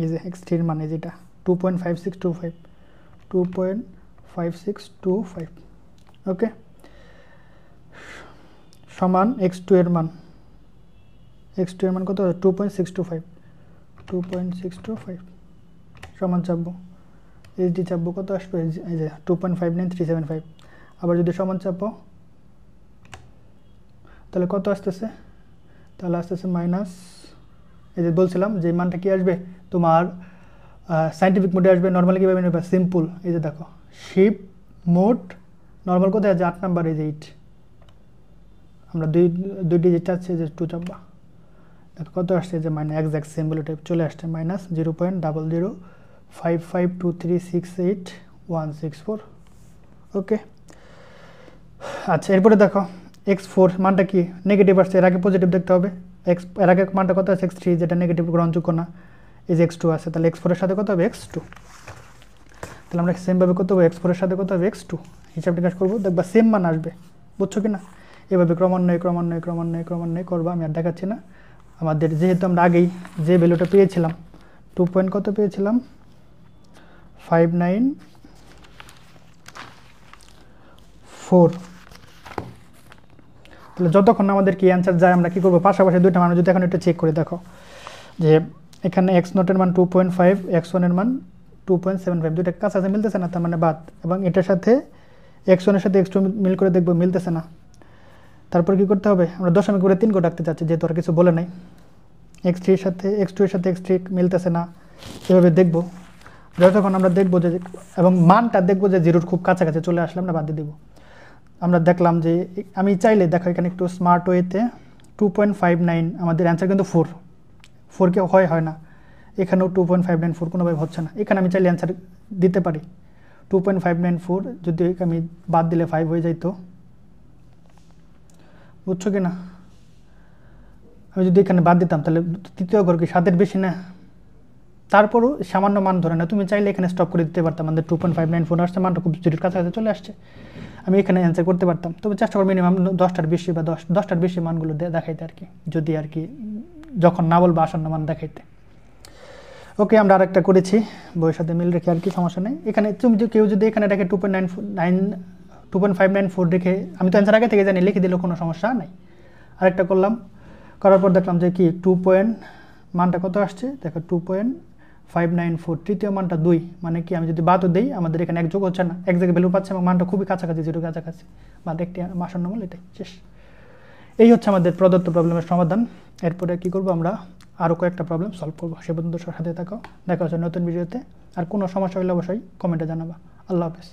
Speaker 1: এই যে এক্স থ্রির মান এই যেটা 2.5625, ওকে, সমান এক্স টু এর মান কত 2.625 সমান চাপবো, এইচডি চাপবো, কত আসবে, এই যে 2.59375। আবার যদি সমান চাপো তাহলে কত আসতেছে, তাহলে আসতেছে মাইনাস, এই যে বলছিলাম যে মানটা কি আসবে তোমার সাইন্টিফিক মোডে আসবে, নর্মালি কীভাবে নেবে, সিম্পল, এই যে দেখো শিপ মোড নর্মাল কোথায় আছে 8 নাম্বার, এই যে 8, আমরা দুই ডিজিট আছে যে 2 চাপবা, দেখো কত আসছে, যে মাইনাস এক্সাক্ট সিম্বল টাইপ চলে আসছে, -0.00552368 164। ওকে, আচ্ছা এরপরে দেখো x4 মানটা কি নেগেটিভ আসছে, এর আগে পজিটিভ দেখতে হবে। এর আগে মানটা কত আছে x3, যেটা নেগেটিভ গ্রহণযোগ্য না, এই যে x2 আছে, তাহলে x4 এর সাথে কত হবে x2। তাহলে আমরা সেমভাবে কত হবে x4 এর সাথে কত হবে x2 হিসাব নিকাশ করবো, দেখবা সেম মান আসবে, বুঝছো কি না? এভাবে ক্রমান্বয়ে করবো, আমি আর দেখাচ্ছি না। আমাদের যেহেতু আমরা আগেই যে ভ্যালুটা পেয়েছিলাম 2 পয়েন্ট কত পেয়েছিলাম 594, তাহলে যতক্ষণ আমাদের কি অ্যান্সার যায় আমরা কি করবো, পাশাপাশি দুইটা মান যদি এখন একটু চেক করে দেখো যে এখানে x0 এর মান 2.5, x1 এর মান 2.75, দুইটা কাছাকাছি মিলতেছে না, তার মানে বাদ। এবং এটার সাথে x1 এর সাথে x2 মিল করে দেখবো মিলতেছে না, তারপর কি করতে হবে, আমরা দশমিক করে 3 করে রাখতে চাচ্ছি, যেহেতু আর কিছু বলে নাই। x3 এর সাথে x2 এর সাথে x3 মিলতেছে না, এভাবে দেখবো যতক্ষণ আমরা দেখবো যে, এবং মানটা দেখবো যে 0-র খুব কাছাকাছি চলে আসলে আমরা বাদ দিয়ে দেবো। আমরা দেখলাম যে আমি চাইলে দেখো এখানে একটু স্মার্ট ওয়েতে 2.59, আমাদের অ্যান্সার কিন্তু 4 কেউ হয় না, এখানেও 2.594 কোনোভাবে হচ্ছে না, এখানে আমি চাইলে অ্যান্সার দিতে পারি 2.594, যদি আমি বাদ দিলে 5 হয়ে যাইতো, বুঝছো কি না? আমি যদি এখানে বাদ দিতাম তাহলে তৃতীয় ঘর কি 7-এর বেশি না, তারপরও সামান্য মান ধরে না, তুমি চাইলে এখানে স্টপ করে দিতে পারতাম, আমাদের 2.594 আসছে, মানটা খুব 0-এর কাছাকাছি চলে আসছে, আমি এখানে অ্যান্সার করতে পারতাম। তবে চেষ্টা করবো মিনিমাম 10টার বেশি বা 10টার বেশি মানগুলো দেখাইতে আর কি, যদি আর কি যখন না বলবো আসন্ন মান দেখাইতে। ওকে, আমরা আরেকটা করেছি বইয়ের সাথে মিল রেখে, আর কি সমস্যা নেই। এখানে তুমি কেউ যদি এখানে রেখে 2.594 রেখে, আমি তো অ্যান্সার আগে থেকে জানি, লিখে দিলেও কোনো সমস্যা নাই। আরেকটা করলাম, করার পর দেখলাম যে কি মানটা কত আসছে, দেখো 2.594, তৃতীয় মানটা 2, মানে কি আমি যদি বাদও দিই আমাদের এখানে এক যোগ হচ্ছে না, এক জায়গায় ভ্যালু পাচ্ছে এবং মানটা খুবই কাছাকাছি, 0 কাছাকাছি, বাদ একটি আসন্ন মান, এটাই শেষ। এই হচ্ছে আমাদের প্রদত্ত প্রবলেমের সমাধান। এরপরে কি করব, আমরা আরও কয়েকটা প্রবলেম সলভ করবো। সে পর্যন্ত সাথে থাকো, দেখা হচ্ছে নতুন ভিডিওতে। আর কোনো সমস্যা হলে অবশ্যই কমেন্টে জানাবা। আল্লাহ হাফেজ।